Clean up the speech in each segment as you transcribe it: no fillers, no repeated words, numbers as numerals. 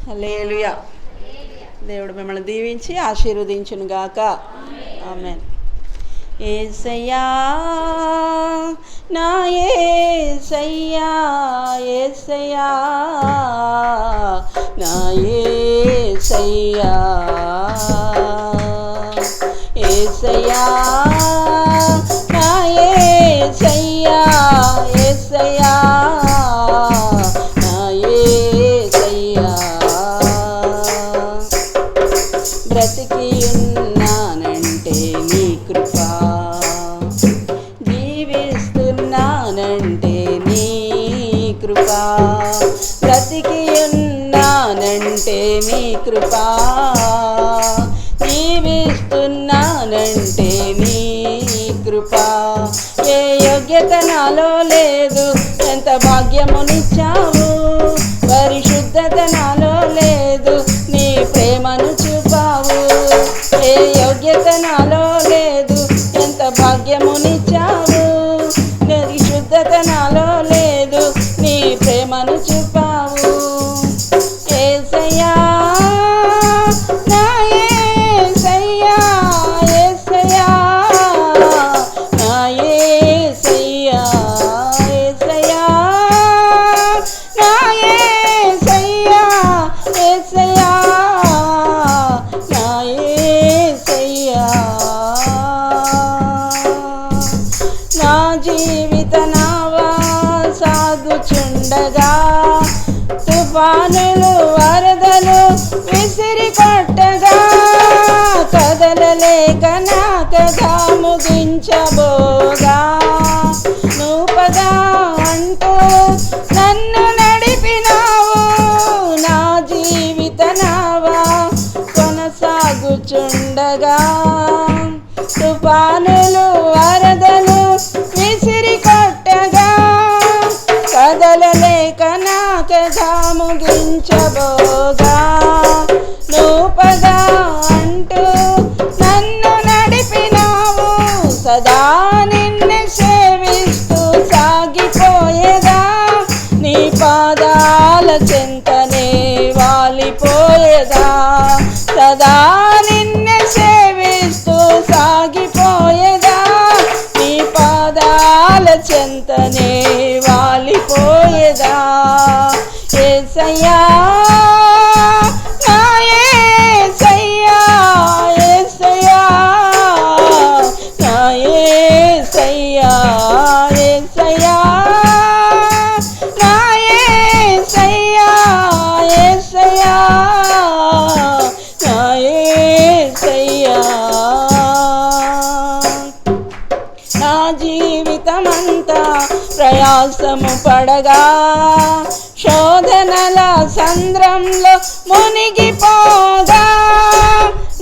హల్లెలూయా. దేవుడు మిమ్మల్ని దీవించి ఆశీర్వదించును గాక. ఆమేన్. యేసయ్యా నా యేసయ్యా, యేసయ్యా నా యేసయ్యా, యేసయ్యా నా యేసయ్యా, యేసయ్యా నా యేసయ్యా. బ్రతికి ఉన్నానంటే నీ కృపా, జీవిస్తున్నానంటే నీ కృపా. బ్రతికి ఉన్నానంటే నీ కృపా, జీవిస్తున్నానంటే నీ కృపా. ఏ యోగ్యత నాలో లేదు, ఎంత భాగ్యమునిచ్చావు. పరిశుద్ధత నాలో లేదు, నీ ప్రేమను చూపావు. ఏ యోగ్యత నాలో లేదు, ఎంత భాగ్యమునిచ్చావు. పరిశుద్ధత నాలో లేదు, నీ ప్రేమను చూపావు. యేసయ్యా నా యేసయ్యా, యేసయ్యా నా యేసయ్యా, యేసయ్యా నా యేసయ్యా, యేసయ్యా నా యేసయ్యా. నా జీవిత నావా సాగుచుండగా, తుఫానులు వరదలు విసిరి కొట్టగా, కదలలేక నా కథ ముగించబోగా, నూపగా అంటూ నన్ను నడిపినావు. నా జీవిత నావా కొనసాగుచుండగా, తుఫానులు వరదలు విసిరి కొట్టగా, కదలలేక నా కథ ముగించబోగా, నూపగా అంటూ నన్ను నడిపినావు. సదా నిన్ను సేవిస్తూ సాగిపోయేదా, నీ పాదాల చెంతనే వాలిపోయేదా. సదా నిన్ను సేవిస్తూ సాగిపోయేదా, నీ పాదాల చెంతనే వాలిపోయేదా. యేసయ్యా నా యేసయ్యా, యేసయ్యా నా యేసయ్యా, యేసయ్యా నా యేసయ్యా, యేసయ్యా నా యేసయ్యా. నా జీవితమంతా ప్రయాసము పడగా, శోధనల సంద్రంలో మునిగిపోగా,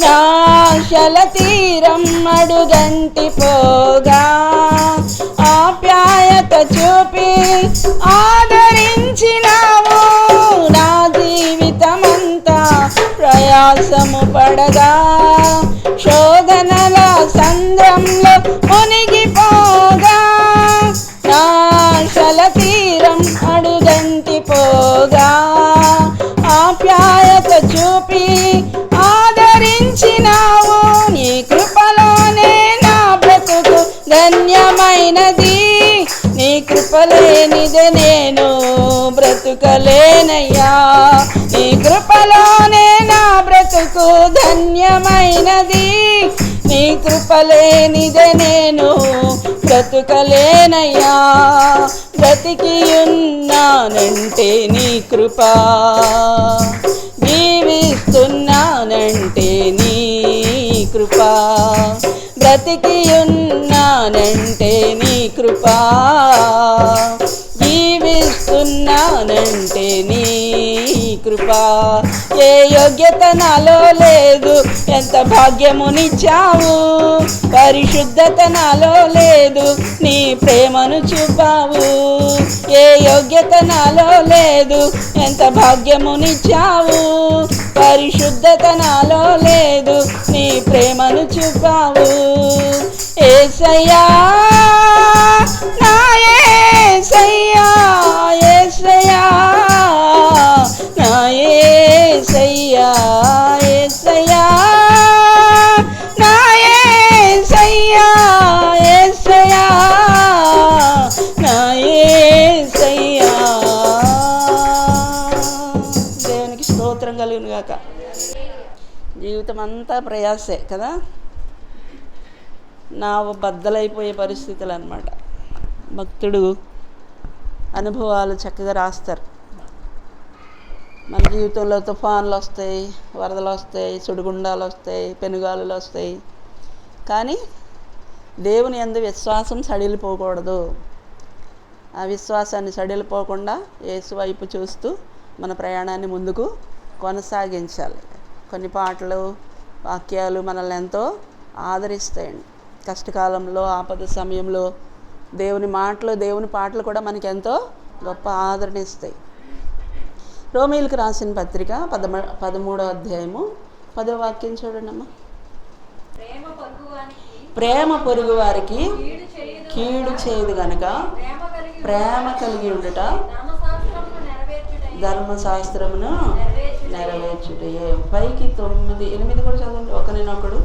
నా ఆశల తీరం అడుగంటిపోగా, ఆప్యాయత చూపి ఆదరించినావు. నా జీవితమంతా ప్రయాసము పడగా, శోధనల సంద్రంలో మునిగిపోగా, నా ఆశల తీరం అడుగంటిపోగా, ఆప్యాయత చూపి ఆదరించినావు. నీ కృపలోనే నా బ్రతుకు ధన్యమైనది, నీ కృపలేనిదే నేను బ్రతుకలేనయ్యా. నీ కృపలోనే నా బ్రతుకు ధన్యమైనది, నీ కృపలేనిదే నేను బ్రతుకలేనయ్యా. బ్రతికి ఉన్నానంటే నీ కృపా, జీవిస్తున్నానంటే నీ కృపా. బ్రతికి ఉన్నానంటే నీ కృపా, జీవిస్తున్నానంటే నీ కృపా. ఏ యోగ్యత నాలో లేదు, ఎంత భాగ్యమునిచ్చావు. పరిశుద్ధత నాలో లేదు, నీ ప్రేమను చూపావు. ఏ యోగ్యత నాలో లేదు, ఎంత భాగ్యమునిచ్చావు. పరిశుద్ధత నాలో లేదు, నీ ప్రేమను చూపావు. యేసయ్యా నా యేసయ్యా, యేసయ్యా నా యేసయ్యా. స్తోత్రం కలుగును గాక. జీవితం అంతా ప్రయాసే కదా, బద్దలైపోయే పరిస్థితులు అన్నమాట. భక్తుడు అనుభవాలు చక్కగా రాస్తారు. మన జీవితంలో తుఫాన్లు వస్తాయి, వరదలు వస్తాయి, సుడిగుండాలు వస్తాయి, పెనుగాలులు వస్తాయి. కానీ దేవుని యందు విశ్వాసం సడిలిపోకూడదు. ఆ విశ్వాసాన్ని సడిలిపోకుండా యేసు వైపు చూస్తూ మన ప్రయాణాన్ని ముందుకు కొనసాగించాలి. కొన్ని పాటలు, వాక్యాలు మనల్ని ఎంతో ఆదరిస్తాయండి. కష్టకాలంలో, ఆపద సమయంలో దేవుని మాటలు, దేవుని పాటలు కూడా మనకి ఎంతో గొప్ప ఆదరణ ఇస్తాయి. రోమీయులకు రాసిన పత్రిక 13వ అధ్యాయము 10వ వాక్యం చూడండి అమ్మా. ప్రేమ పొరుగు వారికి కీడు చేయదు గనుక ప్రేమ కలిగి ఉండుట ధర్మశాస్త్రమును నెరవేర్చుటయే. పైకి 9, 8 కూడా చదవండి. ఒకరినొకడు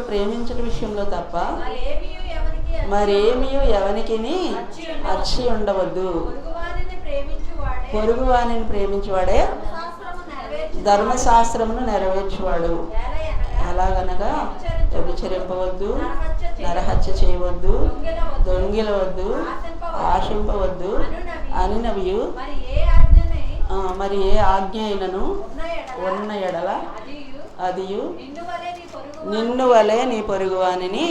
ప్రేమించడం విషయంలో తప్ప మరేమీ ఎవనికిని అచ్చి ఉండవద్దు. పొరుగు వానిని ప్రేమించువాడే ధర్మశాస్త్రమును నెరవేర్చువాడు. ఎలాగనగా వ్యభిచరింపవద్దు, నరహత్య చేయవద్దు, దొంగిలవద్దు, ఆశింపవద్దు అనినవియు మరి ఏ ఆజ్ఞ అయినను ఉన్న ఎడల అదియు నిన్ను వలె నీ పొరుగువానిని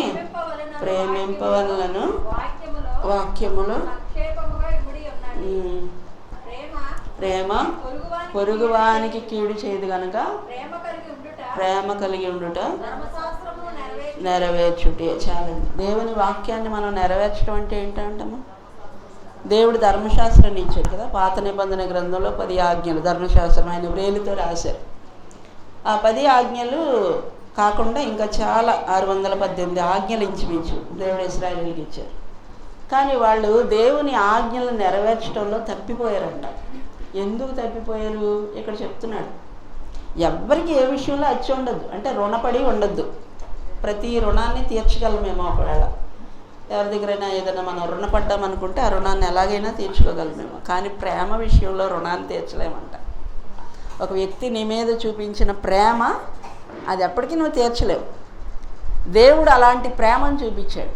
ప్రేమింపవలెను వాక్యములు. ప్రేమ పొరుగువానికి కీడు చేయదు గనుక ప్రేమ కలిగి ఉండుట నెరవేర్చుటే. చాలండి. దేవుని వాక్యాన్ని మనం నెరవేర్చడం అంటే ఏంటంటాము? దేవుడు ధర్మశాస్త్రాన్ని ఇచ్చాడు కదా. పాత నిబంధన గ్రంథంలో 10 ఆజ్ఞలు ధర్మశాస్త్రం ఆయన వ్రేలితో రాశారు. ఆ 10 ఆజ్ఞలు కాకుండా ఇంకా చాలా 618 ఆజ్ఞలు ఇంచుమించు దేవుడు ఇశ్రాయేలుకి ఇచ్చారు. కానీ వాళ్ళు దేవుని ఆజ్ఞలు నెరవేర్చడంలో తప్పిపోయారంట. ఎందుకు తప్పిపోయారు? ఇక్కడ చెప్తున్నాడు. ఎవ్వరికి ఏ విషయంలో అచ్చి ఉండద్దు, అంటే రుణపడి ఉండద్దు. ప్రతి రుణాన్ని తీర్చగలమేమో ఒకవేళ ఎవరి దగ్గరైనా ఏదైనా మనం రుణపడ్డామనుకుంటే ఆ రుణాన్ని ఎలాగైనా తీర్చుకోగలమేమో. కానీ ప్రేమ విషయంలో రుణాన్ని తీర్చలేమంట. ఒక వ్యక్తి నీ మీద చూపించిన ప్రేమ అది ఎప్పటికీ నువ్వు తీర్చలేవు. దేవుడు అలాంటి ప్రేమను చూపించాడు.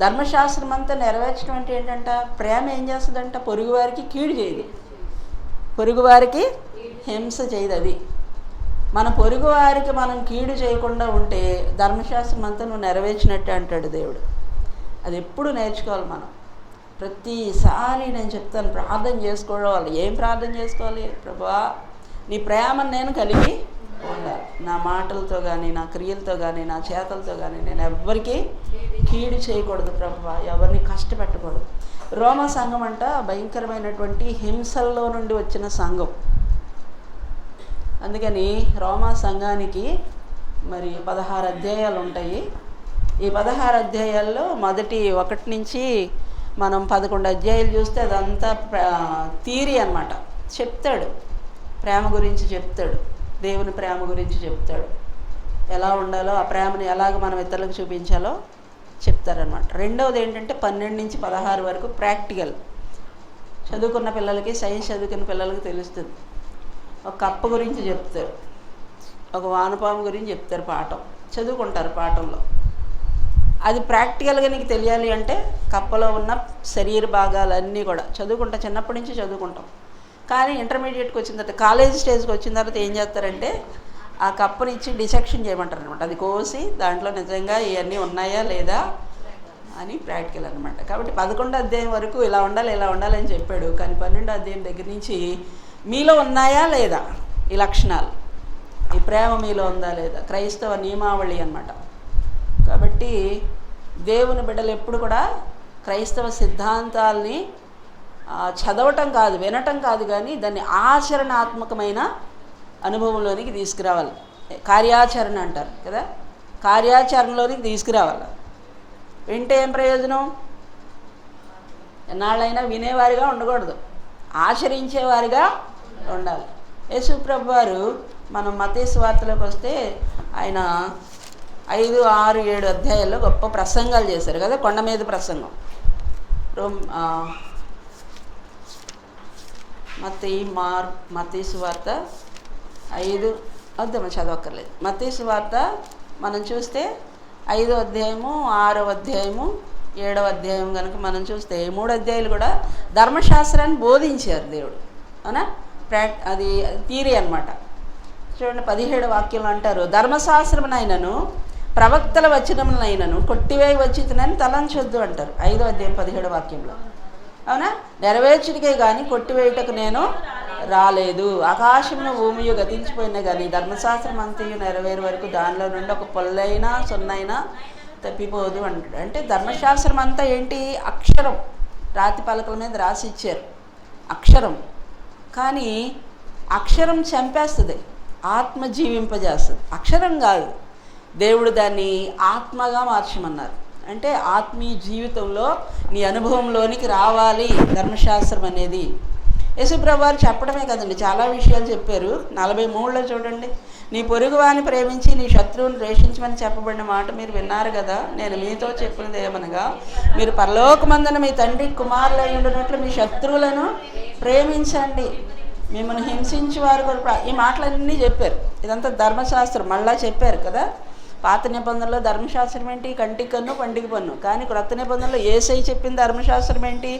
ధర్మశాస్త్రం అంతా నెరవేర్చడం అంటే ఏంటంట? ప్రేమ ఏం చేస్తుందంట? పొరుగువారికి కీడు చేయదు, పొరుగువారికి హింస చేయదు. అది మన పొరుగువారికి మనం కీడు చేయకుండా ఉంటే ధర్మశాస్త్రం అంతా నువ్వు నెరవేర్చినట్టే అంటాడు దేవుడు. అది ఎప్పుడు నేర్చుకోవాలి మనం. ప్రతిసారి నేను చెప్తాను, ప్రార్థన చేసుకోవాలి. ఏం ప్రార్థన చేసుకోవాలి? ప్రభువా, నీ ప్రేమను నేను కలిగి ఉండాలి. నా మాటలతో కానీ, నా క్రియలతో కానీ, నా చేతలతో కానీ నేను ఎవ్వరికీ కీడు చేయకూడదు ప్రభువా, ఎవరిని కష్టపెట్టకూడదు. రోమా సంఘం అంట భయంకరమైనటువంటి హింసల్లో నుండి వచ్చిన సంఘం. అందుకని రోమా సంఘానికి మరి 16 అధ్యాయాలు ఉంటాయి. ఈ 16 అధ్యాయాల్లో మొదటి 1 నుంచి మనం 11 అధ్యాయాలు చూస్తే అదంతా థియరీ అన్నమాట. చెప్తాడు, ప్రేమ గురించి చెప్తాడు, దేవుని ప్రేమ గురించి చెప్తాడు, ఎలా ఉండాలో ఆ ప్రేమను ఎలాగ మనం ఇతరులకు చూపించాలో చెప్తారనమాట. రెండవది ఏంటంటే 12 నుంచి 16 వరకు ప్రాక్టికల్. చదువుకున్న పిల్లలకి, సైన్స్ చదువుకున్న పిల్లలకి తెలుస్తుంది. ఒక కప్ప గురించి చెప్తారు, ఒక వానపాము గురించి చెప్తారు. పాఠం చదువుకుంటారు. పాఠంలో అది ప్రాక్టికల్గా నీకు తెలియాలి అంటే కప్పలో ఉన్న శరీర భాగాలన్నీ కూడా చదువుకుంటా, చిన్నప్పటి నుంచి చదువుకుంటాం. కానీ ఇంటర్మీడియట్కి వచ్చిన తర్వాత, కాలేజ్ స్టేజ్కి వచ్చిన తర్వాత ఏం చేస్తారంటే ఆ కప్పని ఇచ్చి డిసెక్షన్ చేయమంటారు అనమాట. అది కోసి దాంట్లో నిజంగా ఇవన్నీ ఉన్నాయా లేదా అని ప్రాక్టికల్ అనమాట. కాబట్టి 11వ అధ్యాయం వరకు ఇలా ఉండాలి, ఇలా ఉండాలి అని చెప్పాడు. కానీ 12వ అధ్యాయం దగ్గర నుంచి మీలో ఉన్నాయా లేదా ఈ లక్షణాలు, ఈ ప్రేమ మీలో ఉందా లేదా, క్రైస్తవ నియమావళి అన్నమాట. కాబట్టి దేవుని బిడ్డలు ఎప్పుడు కూడా క్రైస్తవ సిద్ధాంతాల్ని చదవటం కాదు, వినటం కాదు, కానీ దాన్ని ఆచరణాత్మకమైన అనుభవంలోనికి తీసుకురావాలి. కార్యాచరణ అంటారు కదా, కార్యాచరణలోనికి తీసుకురావాలి. వింటే ఏం ప్రయోజనం? ఎన్నాళ్ళైనా వినేవారిగా ఉండకూడదు, ఆచరించేవారిగా ఉండాలి. యేసు ప్రభు వారు మనం మత్తయి సువార్తలోకి వస్తే ఆయన 5, 6, 7 అధ్యాయాల్లో గొప్ప ప్రసంగాలు చేశారు కదా. కొండ మీద ప్రసంగం, మత్తయి సువార్త 5 వద్దామా చదవక్కర్లేదు. మత్తయి సువార్త మనం చూస్తే 5వ అధ్యాయము, 6వ అధ్యాయము, 7వ అధ్యాయం కనుక మనం చూస్తే 3 అధ్యాయులు కూడా ధర్మశాస్త్రాన్ని బోధించారు దేవుడు. అవునా? అది థియరీ అన్నమాట. చూడండి 17వ వాక్యంలో అంటారు, ధర్మశాస్త్రమునైనను ప్రవక్తల వచనములైనను కొట్టివేయి వచ్చిందని తలంచొద్దు అంటారు 5వ అధ్యాయం 17వ వాక్యంలో. అవునా? నెరవేర్చుడికే కానీ కొట్టివేయుటకు నేను రాలేదు. ఆకాశమును భూమియు గతించిపోయినా కానీ ధర్మశాస్త్రం అంతయు నెరవేరు వరకు దానిలో నుండి ఒక పొల్లైనా సొన్నైనా తప్పిపోదు అంటాడు. అంటే ధర్మశాస్త్రం అంతా ఏంటి? అక్షరం, రాతి పలకల మీద రాసి ఇచ్చారు అక్షరం. కానీ అక్షరం చంపేస్తుంది, ఆత్మ జీవింపజేస్తుంది. అక్షరం కాదు, దేవుడు దాన్ని ఆత్మగా మార్చమన్నారు. అంటే ఆత్మీయ జీవితంలో నీ అనుభవంలోనికి రావాలి ధర్మశాస్త్రం అనేది. యేసుప్రభువు వారు చెప్పడమే కదండి, చాలా విషయాలు చెప్పారు. 43లో చూడండి, నీ పొరుగువాని ప్రేమించి నీ శత్రువుని ద్వేషించమని చెప్పబడిన మాట మీరు విన్నారు కదా. నేను మీతో చెప్పినది ఏమనగా, మీరు పరలోకమందున మీ తండ్రి కుమారులై ఉండినట్లు మీ శత్రువులను ప్రేమించండి, మిమ్మల్ని హింసించి వారు కూడా. ఈ మాటలన్నీ చెప్పారు. ఇదంతా ధర్మశాస్త్రం మళ్ళా చెప్పారు కదా. పాత నిబంధనలో ధర్మశాస్త్రం ఏంటి? కంటికి కన్ను పంటికి పన్ను. కానీ క్రొత్త నిబంధనలో యేసయ్య చెప్పిన ధర్మశాస్త్రం ఏంటి?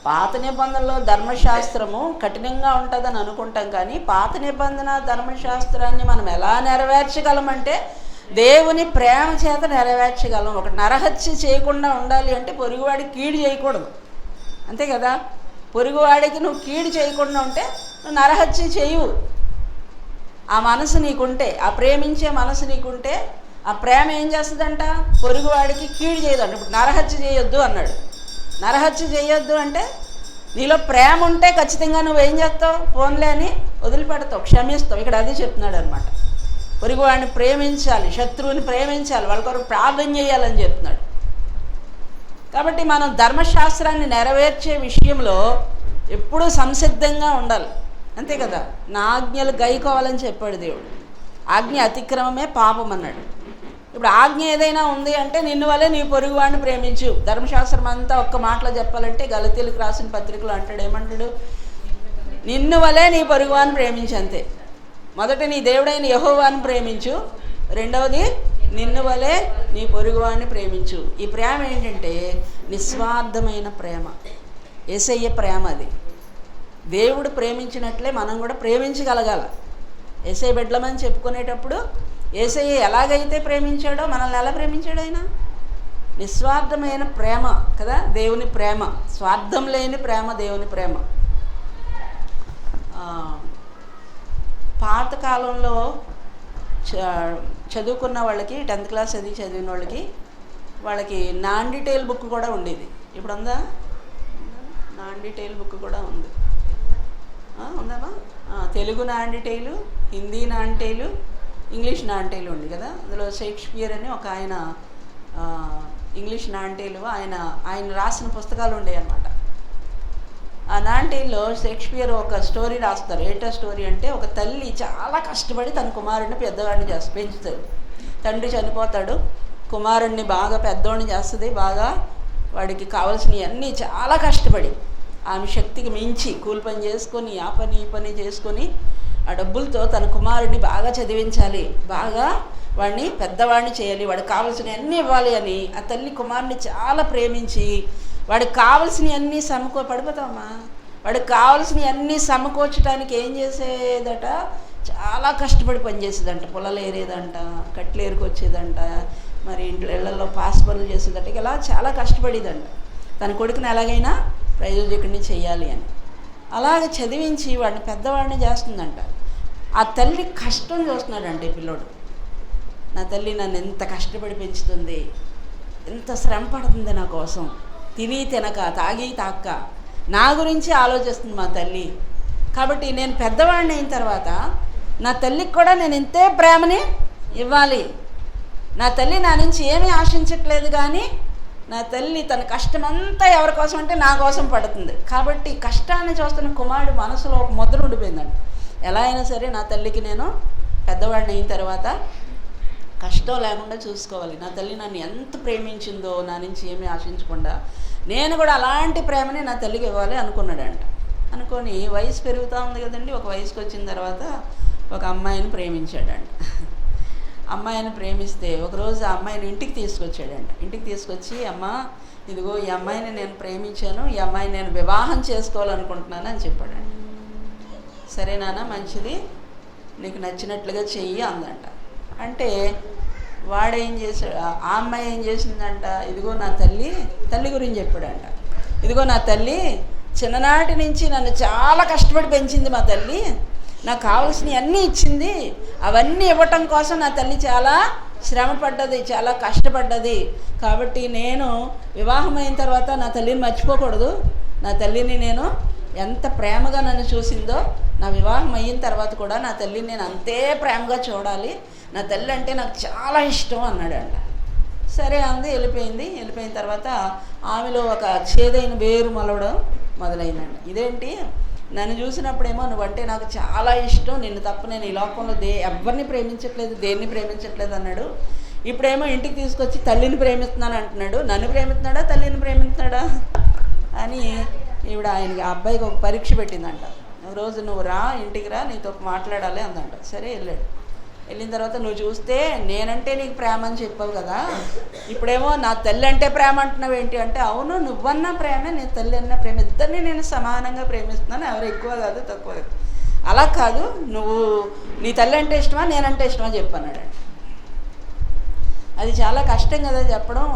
పాత నిబంధనలో ధర్మశాస్త్రము కఠినంగా ఉంటుందని అనుకుంటాం, కానీ పాత నిబంధన ధర్మశాస్త్రాన్ని మనం ఎలా నెరవేర్చగలమంటే దేవుని ప్రేమ చేత నెరవేర్చగలం. ఒక నరహత్య చేయకుండా ఉండాలి అంటే పొరుగువాడికి కీడు చేయకూడదు, అంతే కదా. పొరుగువాడికి నువ్వు కీడు చేయకుండా ఉంటే నువ్వు నరహత్య చేయవు. ఆ మనసు నీకుంటే, ఆ ప్రేమించే మనసు నీకుంటే, ఆ ప్రేమ ఏం చేస్తుందంట? పొరుగువాడికి కీడు చేయదంట. ఇప్పుడు నరహత్య చేయొద్దు అన్నాడు. నరహత్య చేయొద్దు అంటే నీలో ప్రేమ ఉంటే ఖచ్చితంగా నువ్వేం చేస్తావు? ఫోన్లే అని వదిలిపెడతావు, క్షమిస్తావు. ఇక్కడ అదే చెప్తున్నాడు అనమాట. పొరుగువాడిని ప్రేమించాలి, శత్రువుని ప్రేమించాలి, వాళ్ళ కొరకు ప్రార్థన చేయాలని చెప్తున్నాడు. కాబట్టి మనం ధర్మశాస్త్రాన్ని నెరవేర్చే విషయంలో ఎప్పుడూ సంసిద్ధంగా ఉండాలి, అంతే కదా. నా ఆజ్ఞలు గైకోవాలని చెప్పాడు దేవుడు. ఆజ్ఞ అతిక్రమమే పాపం అన్నాడు. ఇప్పుడు ఆజ్ఞ ఏదైనా ఉంది అంటే నిన్ను వల్లే నీ పొరుగువాడిని ప్రేమించు. ధర్మశాస్త్రం అంతా ఒక్క మాటలో చెప్పాలంటే గలతీలకు రాసిన పత్రికలో అంటాడు, ఏమంటాడు? నిన్ను వల్లే నీ పొరుగువాడిని ప్రేమించు, అంతే. మొదట నీ దేవుడైన యెహోవాను ప్రేమించు, రెండవది నిన్ను వలే నీ పొరుగువాడిని ప్రేమించు. ఈ ప్రేమ ఏంటంటే నిస్వార్థమైన ప్రేమ, యేసయ్య ప్రేమ. అది దేవుడు ప్రేమించినట్లే మనం కూడా ప్రేమించగలగాల. యేసయ్య బిడ్డలమని చెప్పుకునేటప్పుడు యేసయ్య ఎలాగైతే ప్రేమించాడో మనల్ని ఎలా ప్రేమించాడు? ఆయన నిస్వార్థమైన ప్రేమ కదా, దేవుని ప్రేమ. స్వార్థం లేని ప్రేమ దేవుని ప్రేమ. పాతకాలంలో చదువుకున్న వాళ్ళకి, 10th క్లాస్ అది చదివిన వాళ్ళకి నాన్ డీటెయిల్ బుక్ కూడా ఉండేది. ఇప్పుడు ఉందా? నాన్ డీటెయిల్ బుక్ కూడా ఉంది, ఉందమ్మా. Telugu non detail, Hindi non detail, English non detail ఉంది కదా. అందులో షేక్స్పియర్ అని ఒక ఆయన ఇంగ్లీష్ నాన్ డీటెయిల్ ఆయన రాసిన పుస్తకాలు ఉండేవి అన్నమాట. ఆ నాన్ డీటెయిల్లో షేక్స్పియర్ ఒక స్టోరీ రాస్తారు. ఏంటో స్టోరీ అంటే, ఒక తల్లి చాలా కష్టపడి తన కుమారుడిని పెద్దవాడిని పెంచుతుంది. తండ్రి చనిపోతాడు, కుమారుడిని బాగా పెద్దవాడిని చేస్తుంది. బాగా వాడికి కావాల్సినవి అన్నీ చాలా కష్టపడి ఆమె శక్తికి మించి కూలి పని చేసుకొని, ఆ పని ఈ పని చేసుకొని, ఆ డబ్బులతో తన కుమారుడిని బాగా చదివించాలి, బాగా వాడిని పెద్దవాడిని చేయాలి, వాడికి కావాల్సినవి అన్నీ ఇవ్వాలి అని ఆ తల్లి కుమారుడిని చాలా ప్రేమించి వాడికి కావాల్సినవి అన్నీ పడిపోతామా, వాడికి కావాల్సినవి అన్నీ సమకూర్చడానికి ఏం చేసేదట? చాలా కష్టపడి పనిచేసేదంట. పొలాలు ఏరేదంట, కట్లు ఏరుకొచ్చేదంట, మరి ఇళ్లలో పాస్ పనులు చేసేదట. ఇలా చాలా కష్టపడేదంట తన కొడుకుని ఎలాగైనా ప్రయోజకుడిని చేయాలి అని. అలాగే చదివించి వాడిని పెద్దవాడిని చేస్తుందంట. ఆ తల్లి కష్టం చూస్తున్నాడంటే పిల్లోడు, నా తల్లి నన్ను ఎంత కష్టపడి పెంచుతుంది, ఎంత శ్రమ పడుతుంది నా కోసం, తిని తినక తాగి తాక్క నా గురించి ఆలోచిస్తుంది మా తల్లి. కాబట్టి నేను పెద్దవాడిని అయిన తర్వాత నా తల్లికి కూడా నేను ఇంతే ప్రేమని ఇవ్వాలి. నా తల్లి నా నుంచి ఏమీ ఆశించట్లేదు, కానీ నా తల్లి తన కష్టమంతా ఎవరి కోసం అంటే నా కోసం పడుతుంది. కాబట్టి కష్టాన్ని చూస్తున్న కుమారుడు మనసులో ఒక ముద్ర ఉండిపోయిందండి. ఎలా అయినా సరే నా తల్లికి నేను పెద్దవాడిని అయిన తర్వాత కష్టం లేకుండా చూసుకోవాలి. నా తల్లి నన్ను ఎంత ప్రేమించిందో, నా నుంచి ఏమీ ఆశించకుండా నేను కూడా అలాంటి ప్రేమని నా తల్లికి ఇవ్వాలి అనుకున్నాడంట. అనుకొని వయసు పెరుగుతూ ఉంది కదండి. ఒక వయసుకు వచ్చిన తర్వాత ఒక అమ్మాయిని ప్రేమించాడంట. అమ్మాయిని ప్రేమిస్తే ఒకరోజు ఆ అమ్మాయిని ఇంటికి తీసుకొచ్చాడంట. ఇంటికి తీసుకొచ్చి, అమ్మ ఇదిగో ఈ అమ్మాయిని నేను ప్రేమించాను, ఈ అమ్మాయిని నేను వివాహం చేసుకోవాలనుకుంటున్నాను అని చెప్పాడంట. సరే నాన్న, మంచిది, నీకు నచ్చినట్లుగా చెయ్యి అందంట. అంటే వాడేం చేశాడు, ఆ అమ్మాయి ఏం చేసిందంట, ఇదిగో నా తల్లి గురించి చెప్పాడంట. ఇదిగో నా తల్లి చిన్ననాటి నుంచి నన్ను చాలా కష్టపడి పెంచింది మా తల్లి, నాకు కావాల్సినవి అన్నీ ఇచ్చింది, అవన్నీ ఇవ్వటం కోసం నా తల్లి చాలా శ్రమపడ్డది, చాలా కష్టపడ్డది. కాబట్టి నేను వివాహం అయిన తర్వాత నా తల్లిని మర్చిపోకూడదు. నా తల్లిని నేను ఎంత ప్రేమగా నన్ను చూసిందో, నా వివాహం అయిన తర్వాత కూడా నా తల్లిని నేను అంతే ప్రేమగా చూడాలి, నా తల్లి అంటే నాకు చాలా ఇష్టం అన్నాడంట. సరే అంది, వెళ్ళిపోయింది. వెళ్ళిపోయిన తర్వాత ఆమెలో ఒక చేదైన వేరు మొలవడం మొదలైందండి. ఇదేంటి, నన్ను చూసినప్పుడేమో నువ్వంటే నాకు చాలా ఇష్టం, నిన్ను తప్ప నేను ఈ లోకంలో ఎవరిని ప్రేమించట్లేదు, దేన్ని ప్రేమించట్లేదు అన్నాడు. ఇప్పుడేమో ఇంటికి తీసుకొచ్చి తల్లిని ప్రేమిస్తున్నాను అంటున్నాడు. నన్ను ప్రేమిస్తున్నాడా తల్లిని ప్రేమిస్తున్నాడా అని ఈవిడ ఆయనకి ఆ అబ్బాయికి ఒక పరీక్ష పెట్టిందంట. రోజు నువ్వు రా, ఇంటికి రా, నీతో మాట్లాడాలి అందంట. సరే వెళ్ళాడు. వెళ్ళిన తర్వాత నువ్వు చూస్తే నేనంటే నీకు ప్రేమ అని చెప్పావు కదా, ఇప్పుడేమో నా తల్లి అంటే ప్రేమ అంటున్నావు ఏంటి అంటే, అవును నువ్వన్నా ప్రేమే, నేను తల్లి అన్న ప్రేమ, ఇద్దరిని నేను సమానంగా ప్రేమిస్తున్నాను, ఎవరు ఎక్కువ కాదు తక్కువ కాదు. అలా కాదు, నువ్వు నీ తల్లి అంటే ఇష్టమా నేనంటే ఇష్టమా చెప్పన్నాడు. అది చాలా కష్టం కదా చెప్పడం.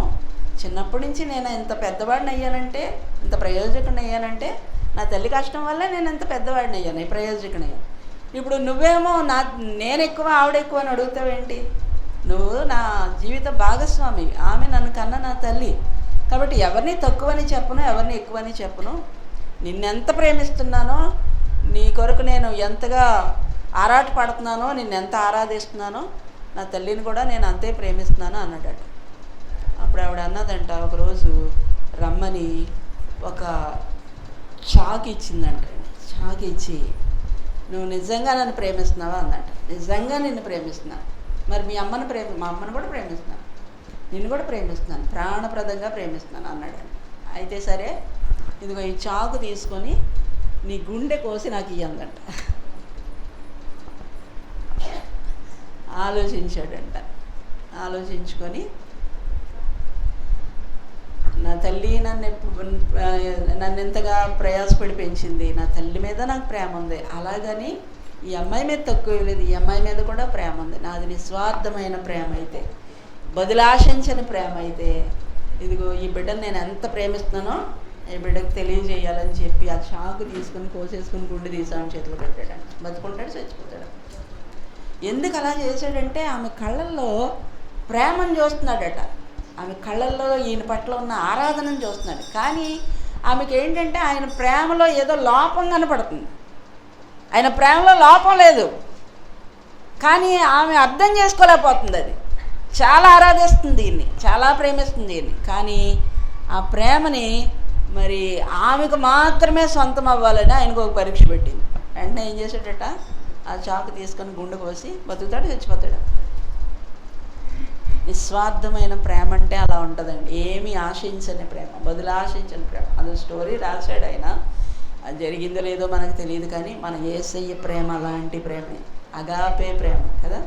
చిన్నప్పటి నుంచి నేను ఎంత పెద్దవాడిని అయ్యానంటే, ఇంత ప్రయోజకుడిని అయ్యానంటే నా తల్లి కష్టం వల్ల నేను ఎంత పెద్దవాడిని అయ్యాను, ప్రయోజకుని అయ్యాను. ఇప్పుడు నువ్వేమో నేను ఎక్కువ ఆవిడ ఎక్కువ అని అడుగుతావేంటి? నువ్వు నా జీవిత భాగస్వామి, ఆమె నన్ను కన్న నా తల్లి. కాబట్టి ఎవరిని తక్కువని చెప్పను, ఎవరిని ఎక్కువని చెప్పను. నిన్నెంత ప్రేమిస్తున్నానో, నీ కొరకు నేను ఎంతగా ఆరాట పడుతున్నానో, నిన్నెంత ఆరాధిస్తున్నానో, నా తల్లిని కూడా నేను అంతే ప్రేమిస్తున్నాను అన్నాడట. అప్పుడు ఆవిడ అన్నదంట, ఒకరోజు రమ్మని ఒక చాకు ఇచ్చిందంట. చాకు ఇచ్చి, నువ్వు నిజంగా నన్ను ప్రేమిస్తున్నావా అందంట. నిజంగా నిన్ను ప్రేమిస్తున్నాను. మరి మీ అమ్మను మా అమ్మను కూడా ప్రేమిస్తున్నాను, నిన్ను కూడా ప్రేమిస్తున్నాను, ప్రాణప్రదంగా ప్రేమిస్తున్నాను అన్నాడు. అయితే సరే, ఇదిగో ఈ చాకు తీసుకొని నీ గుండె కోసి నాకు ఇయ్యందంట. ఆలోచించాడంట. ఆలోచించుకొని, నా తల్లి నన్ను ఎంతగా ప్రయాసపడి పెంచింది, నా తల్లి మీద నాకు ప్రేమ ఉంది, అలాగని ఈ అమ్మాయి మీద తక్కువ లేదు, ఈ అమ్మాయి మీద కూడా ప్రేమ ఉంది. నాది నిస్వార్థమైన ప్రేమ అయితే, బదులాశించని ప్రేమ అయితే, ఇదిగో ఈ బిడ్డను నేను ఎంత ప్రేమిస్తున్నానో ఈ బిడ్డకు తెలియజేయాలని చెప్పి ఆ చాకు తీసుకుని కోసేసుకుని గుండె తీసామని చేతిలో పెట్టాడు. బతుకుంటాడు, చచ్చిపోతాడు. ఎందుకు అలా చేశాడంటే ఆమె కళ్ళల్లో ప్రేమను చూస్తున్నాడట. ఆమె కళ్ళల్లో ఈయన పట్ల ఉన్న ఆరాధనను చూస్తున్నాడు. కానీ ఆమెకి ఏంటంటే ఆయన ప్రేమలో ఏదో లోపం కనపడుతుంది. ఆయన ప్రేమలో లోపం లేదు, కానీ ఆమె అర్థం చేసుకోలేకపోతుంది. అది చాలా ఆరాధిస్తుంది దీన్ని, చాలా ప్రేమిస్తుంది దీన్ని, కానీ ఆ ప్రేమని మరి ఆమెకు మాత్రమే సొంతం అవ్వాలని ఆయనకు ఒక పరీక్ష పెట్టింది. వెంటనే ఏం చేశాడట, ఆ చాకు తీసుకొని గుండె కోసి బతుకుతాడు, చచ్చిపోతాడు. నిస్వార్థమైన ప్రేమ అంటే అలా ఉంటుందండి. ఏమీ ఆశించని ప్రేమ, బదులు ఆశించని ప్రేమ. అది స్టోరీ రాశాడు ఆయన, అది జరిగిందో లేదో మనకు తెలియదు, కానీ మన యేసయ్య ప్రేమ అలాంటి ప్రేమే, అగాపే ప్రేమ కదా,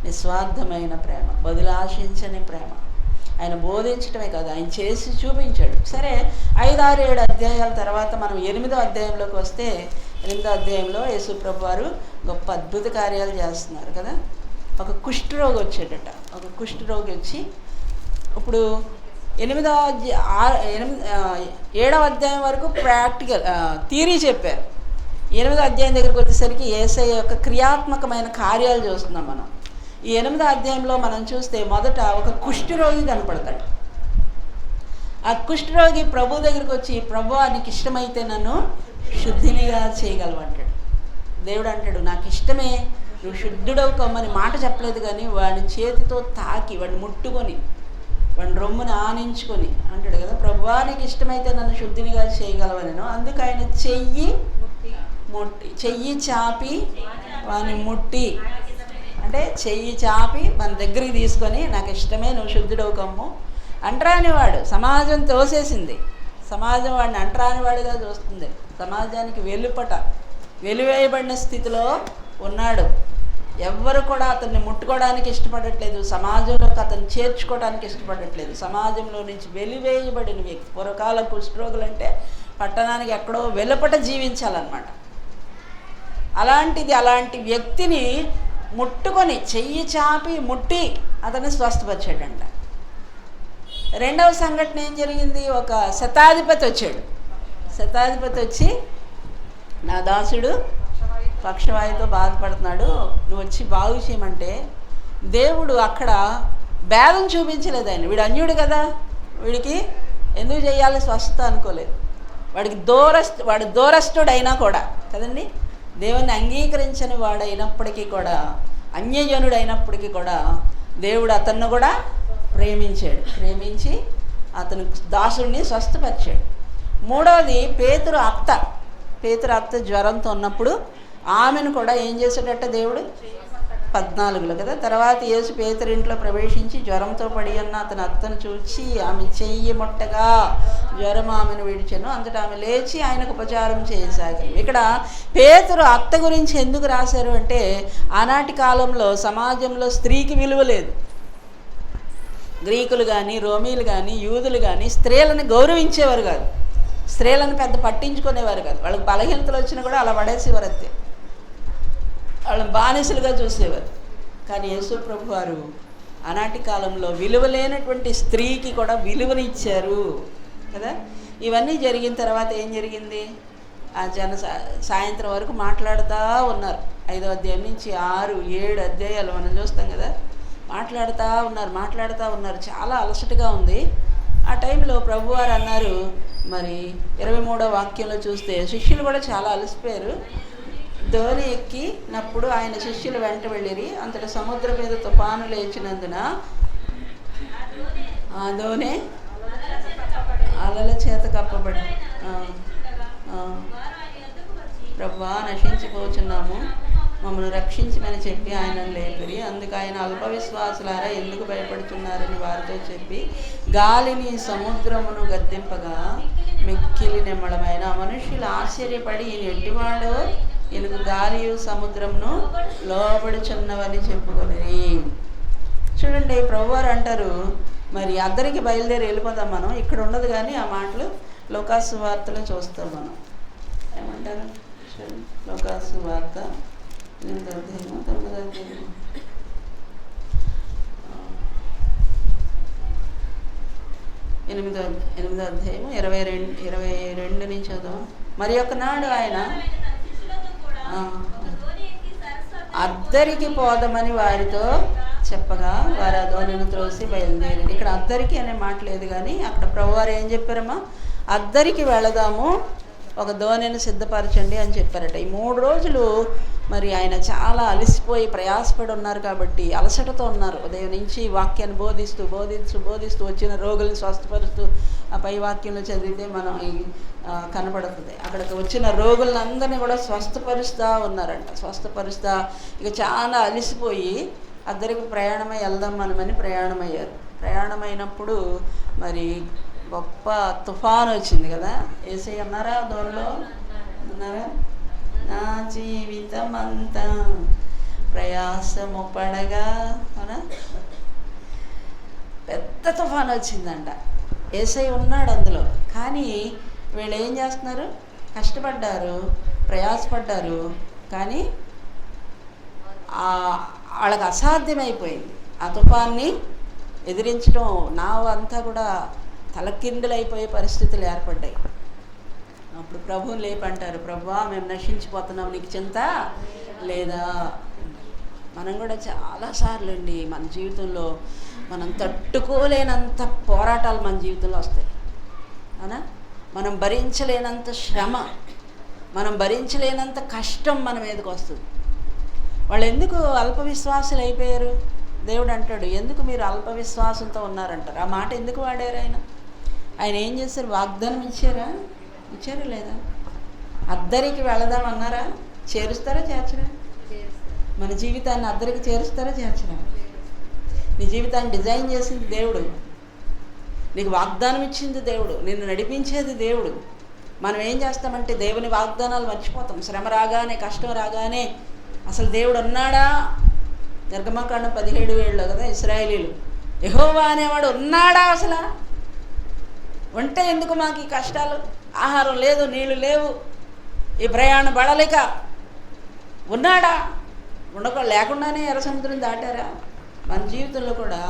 నిస్వార్థమైన ప్రేమ, బదులు ఆశించని ప్రేమ. ఆయన బోధించడమే కాదు, ఆయన చేసి చూపించాడు. సరే, 5, 6, 7 అధ్యాయాల తర్వాత మనం 8వ అధ్యాయంలోకి వస్తే, 8వ అధ్యాయంలో యేసు ప్రభు వారు గొప్ప అద్భుత కార్యాలు చేస్తున్నారు కదా. ఒక కుష్ఠరోగి వచ్చాడట. ఒక కుష్ఠరోగి వచ్చి, ఇప్పుడు 7వ అధ్యాయం వరకు ప్రాక్టికల్ థియరీ చెప్పారు. 8వ అధ్యాయం దగ్గరికి వచ్చేసరికి యేసయ్య యొక్క క్రియాత్మకమైన కార్యాలు చూస్తున్నాం మనం. ఈ 8వ అధ్యాయంలో మనం చూస్తే మొదట ఒక కుష్ఠరోగి కనపడతాడు. ఆ కుష్ఠరోగి ప్రభు దగ్గరికి వచ్చి, ప్రభువా నీకు ఇష్టమైతే నన్ను శుద్ధినిగా చేయగలవంటాడు. దేవుడు అంటాడు, నాకు ఇష్టమే, నువ్వు శుద్ధుడవు కమ్మని మాట చెప్పలేదు, కానీ వాడి చేతితో తాకి, వాడిని ముట్టుకొని, వాడిని రొమ్ముని ఆనించుకొని అంటాడు కదా, ప్రభువా నీకు ఇష్టమైతే నన్ను శుద్ధినిగా చేయగలవనను. అందుకు ఆయన చెయ్యి చాపి వాడిని ముట్టి, అంటే చెయ్యి చాపి మన దగ్గరికి తీసుకొని, నాకు ఇష్టమే, నువ్వు శుద్ధుడవు కమ్ము. అంటరానివాడు, సమాజం తోసేసింది, సమాజం వాడిని అంటరానివాడుగా చూస్తుంది. సమాజానికి వెలివేయబడిన స్థితిలో ఉన్నాడు. ఎవ్వరు కూడా అతన్ని ముట్టుకోవడానికి ఇష్టపడట్లేదు, సమాజంలోకి అతన్ని చేర్చుకోవడానికి ఇష్టపడట్లేదు. సమాజంలో నుంచి వెలివేయబడిన వ్యక్తి. పూర్వకాల కుష్ఠరోగులు అంటే పట్టణానికి ఎక్కడో వెలుపట జీవించాలన్నమాట. అలాంటి వ్యక్తిని ముట్టుకొని చెయ్యి చాపి ముట్టి అతన్ని స్వస్థపరిచాడంట. రెండవ సంఘటన ఏం జరిగింది? ఒక శతాధిపతి వచ్చాడు. శతాధిపతి వచ్చి, నా దాసుడు పక్షవాయుతో బాధపడుతున్నాడు, నువ్వు వచ్చి బాగు చేయమంటే దేవుడు అక్కడ భేదం చూపించలేదు. ఆయన వీడు అన్యుడు కదా, వీడికి ఎందుకు చేయాలి స్వస్థత అనుకోలేదు. వాడు దూరస్తుడైనా కూడా కదండి, దేవుని అంగీకరించని వాడైనప్పటికీ కూడా, అన్యజనుడు అయినప్పటికీ కూడా దేవుడు అతన్ని కూడా ప్రేమించి అతను దాసుడిని స్వస్థపరిచాడు. మూడవది పేతురు అత్త జ్వరంతో ఉన్నప్పుడు ఆమెను కూడా ఏం చేశాడట దేవుడు? 14లో కదా. తర్వాత యేసు పేతురు ఇంట్లో ప్రవేశించి జ్వరంతో పడి ఉన్న అతని అత్తను చూచి ఆమె చెయ్యి ముట్టగా జ్వరం ఆమెను విడిచెను. అంతటా ఆమె లేచి ఆయనకు ఉపచారం చేయసాగారు. ఇక్కడ పేతురు అత్త గురించి ఎందుకు రాశారు అంటే, ఆనాటి కాలంలో సమాజంలో స్త్రీకి విలువ లేదు. గ్రీకులు కానీ, రోమీలు కానీ, యూదులు కానీ స్త్రీలను గౌరవించేవారు కాదు. స్త్రీలను పెద్ద పట్టించుకునేవారు కాదు. వాళ్ళకి బలహీనతలు వచ్చినా కూడా అలా పడేసేవారు అంతే. వాళ్ళని బానిసలుగా చూసేవారు. కానీ యేసు ప్రభు వారు ఆనాటి కాలంలో విలువ లేనటువంటి స్త్రీకి కూడా విలువనిచ్చారు కదా. ఇవన్నీ జరిగిన తర్వాత ఏం జరిగింది? ఆ సాయంత్రం వరకు మాట్లాడుతూ ఉన్నారు. 5వ అధ్యాయం నుంచి 6, 7 అధ్యాయాలు మనం చూస్తాం కదా. మాట్లాడుతూ ఉన్నారు. చాలా అలసటగా ఉంది. ఆ టైంలో ప్రభువారు అన్నారు, మరి 23వ వాక్యంలో చూస్తే శిష్యులు కూడా చాలా అలసిపోయారు. ధోని ఎక్కినప్పుడు ఆయన శిష్యులు వెంట వెళ్ళిరి. అంతటా సముద్రం మీద తుఫాను లేచినందున ఆ ధోని అలల చేత కప్పబడి, ప్రభువా నశించిపోచున్నాము, మమ్మల్ని రక్షించమని చెప్పి ఆయనను లేపిరి. అందుకు ఆయన అల్ప విశ్వాసులారా ఎందుకు భయపడుతున్నారని వారితో చెప్పి గాలిని సముద్రమును గద్దింపగా మిక్కిలి నిమ్మళమైన మనుషులు ఆశ్చర్యపడి ఈయన ఎట్టివాడో, ఈయనకు గాలియు సముద్రమును లోబడుచున్నవని చెప్పుకొని. చూడండి, ప్రభువారు అంటారు, మరి అద్దరికి బయలుదేరి వెళ్ళిపోదాం మనం. ఇక్కడ ఉండదు కానీ ఆ మాటలు లోకాసు వార్తలో చూస్తాం మనం. ఏమంటారు? లోకాసు వార్త 8వ అధ్యాయము 9వ అధ్యాయము 8వ అధ్యాయము 22 నుంచి చదువు. మరి ఒకనాడు ఆయన అద్దరికి పోదామని వారితో చెప్పగా వారు ఆ ధోనిని త్రోసి బయలుదేరి. ఇక్కడ అద్దరికి అనే మాట లేదు కానీ అక్కడ ప్రభువారు ఏం చెప్పారమ్మా? అద్దరికి వెళదాము, ఒక ధోనిని సిద్ధపరచండి అని చెప్పారట. ఈ 3 రోజులు మరి ఆయన చాలా అలసిపోయి ప్రయాసపడి ఉన్నారు కాబట్టి అలసటతో ఉన్నారు. ఉదయం నుంచి వాక్యాన్ని బోధిస్తూ వచ్చిన రోగుల్ని స్వస్థపరుస్తూ, ఆ పై వాక్యంలో చదివితే మనం కనబడుతుంది. అక్కడికి వచ్చిన రోగులందరినీ కూడా స్వస్థపరుస్తూ ఉన్నారంట. స్వస్థపరుస్తూ ఇక చాలా అలసిపోయి అద్దరికి ప్రయాణమై వెళ్దాం మనమని ప్రయాణమయ్యారు. ప్రయాణమైనప్పుడు మరి గొప్ప తుఫాను వచ్చింది కదా. యేసయ్య అన్నారా దూరంలో? అన్నారా? నా జీవితం అంతా ప్రయాసము పడగా అనా పెద్ద తుఫాను వచ్చిందంట. యేసయ్య ఉన్నాడు అందులో. కానీ వీళ్ళు ఏం చేస్తున్నారు? కష్టపడ్డారు, ప్రయాసపడ్డారు, కానీ వాళ్ళకి అసాధ్యమైపోయింది ఆ తుఫాన్ని ఎదిరించడం. నావ అంతా కూడా తలకిందులైపోయే పరిస్థితులు ఏర్పడ్డాయి. అప్పుడు ప్రభువుని లేపంటారు, ప్రభువా మేము నశించిపోతున్నాం, నీకు చింత లేదా? మనం కూడా చాలాసార్లు అండి మన జీవితంలో మనం తట్టుకోలేనంత పోరాటాలు మన జీవితంలో వస్తాయి. అవునా? మనం భరించలేనంత శ్రమ, మనం భరించలేనంత కష్టం మన మీదకి వస్తుంది. వాళ్ళు ఎందుకు అల్ప విశ్వాసులు అయిపోయారు? దేవుడు అంటాడు, ఎందుకు మీరు అల్ప విశ్వాసంతో ఉన్నారంటారు. ఆ మాట ఎందుకు వాడారు? ఆయన ఏం చేశారు? వాగ్దానం ఇచ్చారా లేదా? అద్దరికి వెళదాం అన్నారా? చేరుస్తారా చేర్చరా? మన జీవితాన్ని అద్దరికి చేరుస్తారా చేర్చరా? నీ జీవితాన్ని డిజైన్ చేసింది దేవుడు, నీకు వాగ్దానం ఇచ్చింది దేవుడు, నిన్ను నడిపించేది దేవుడు, మనం ఏం చేస్తామంటే దేవుని వాగ్దానాలు మర్చిపోతాం. శ్రమ రాగానే, కష్టం రాగానే అసలు దేవుడు ఉన్నాడా? నిర్గమకాండం 17:7 కదా ఇశ్రాయేలీలు, యెహోవా అనేవాడు ఉన్నాడా? అసలు ఉంటే ఎందుకు మాకు ఈ కష్టాలు? ఆహారం లేదు, నీళ్లు లేవు, ఈ ప్రయాణ బడలిక. ఉన్నాడా? లేకుండానే ఎర్ర సముద్రం దాటారా? మన జీవితంలో కూడా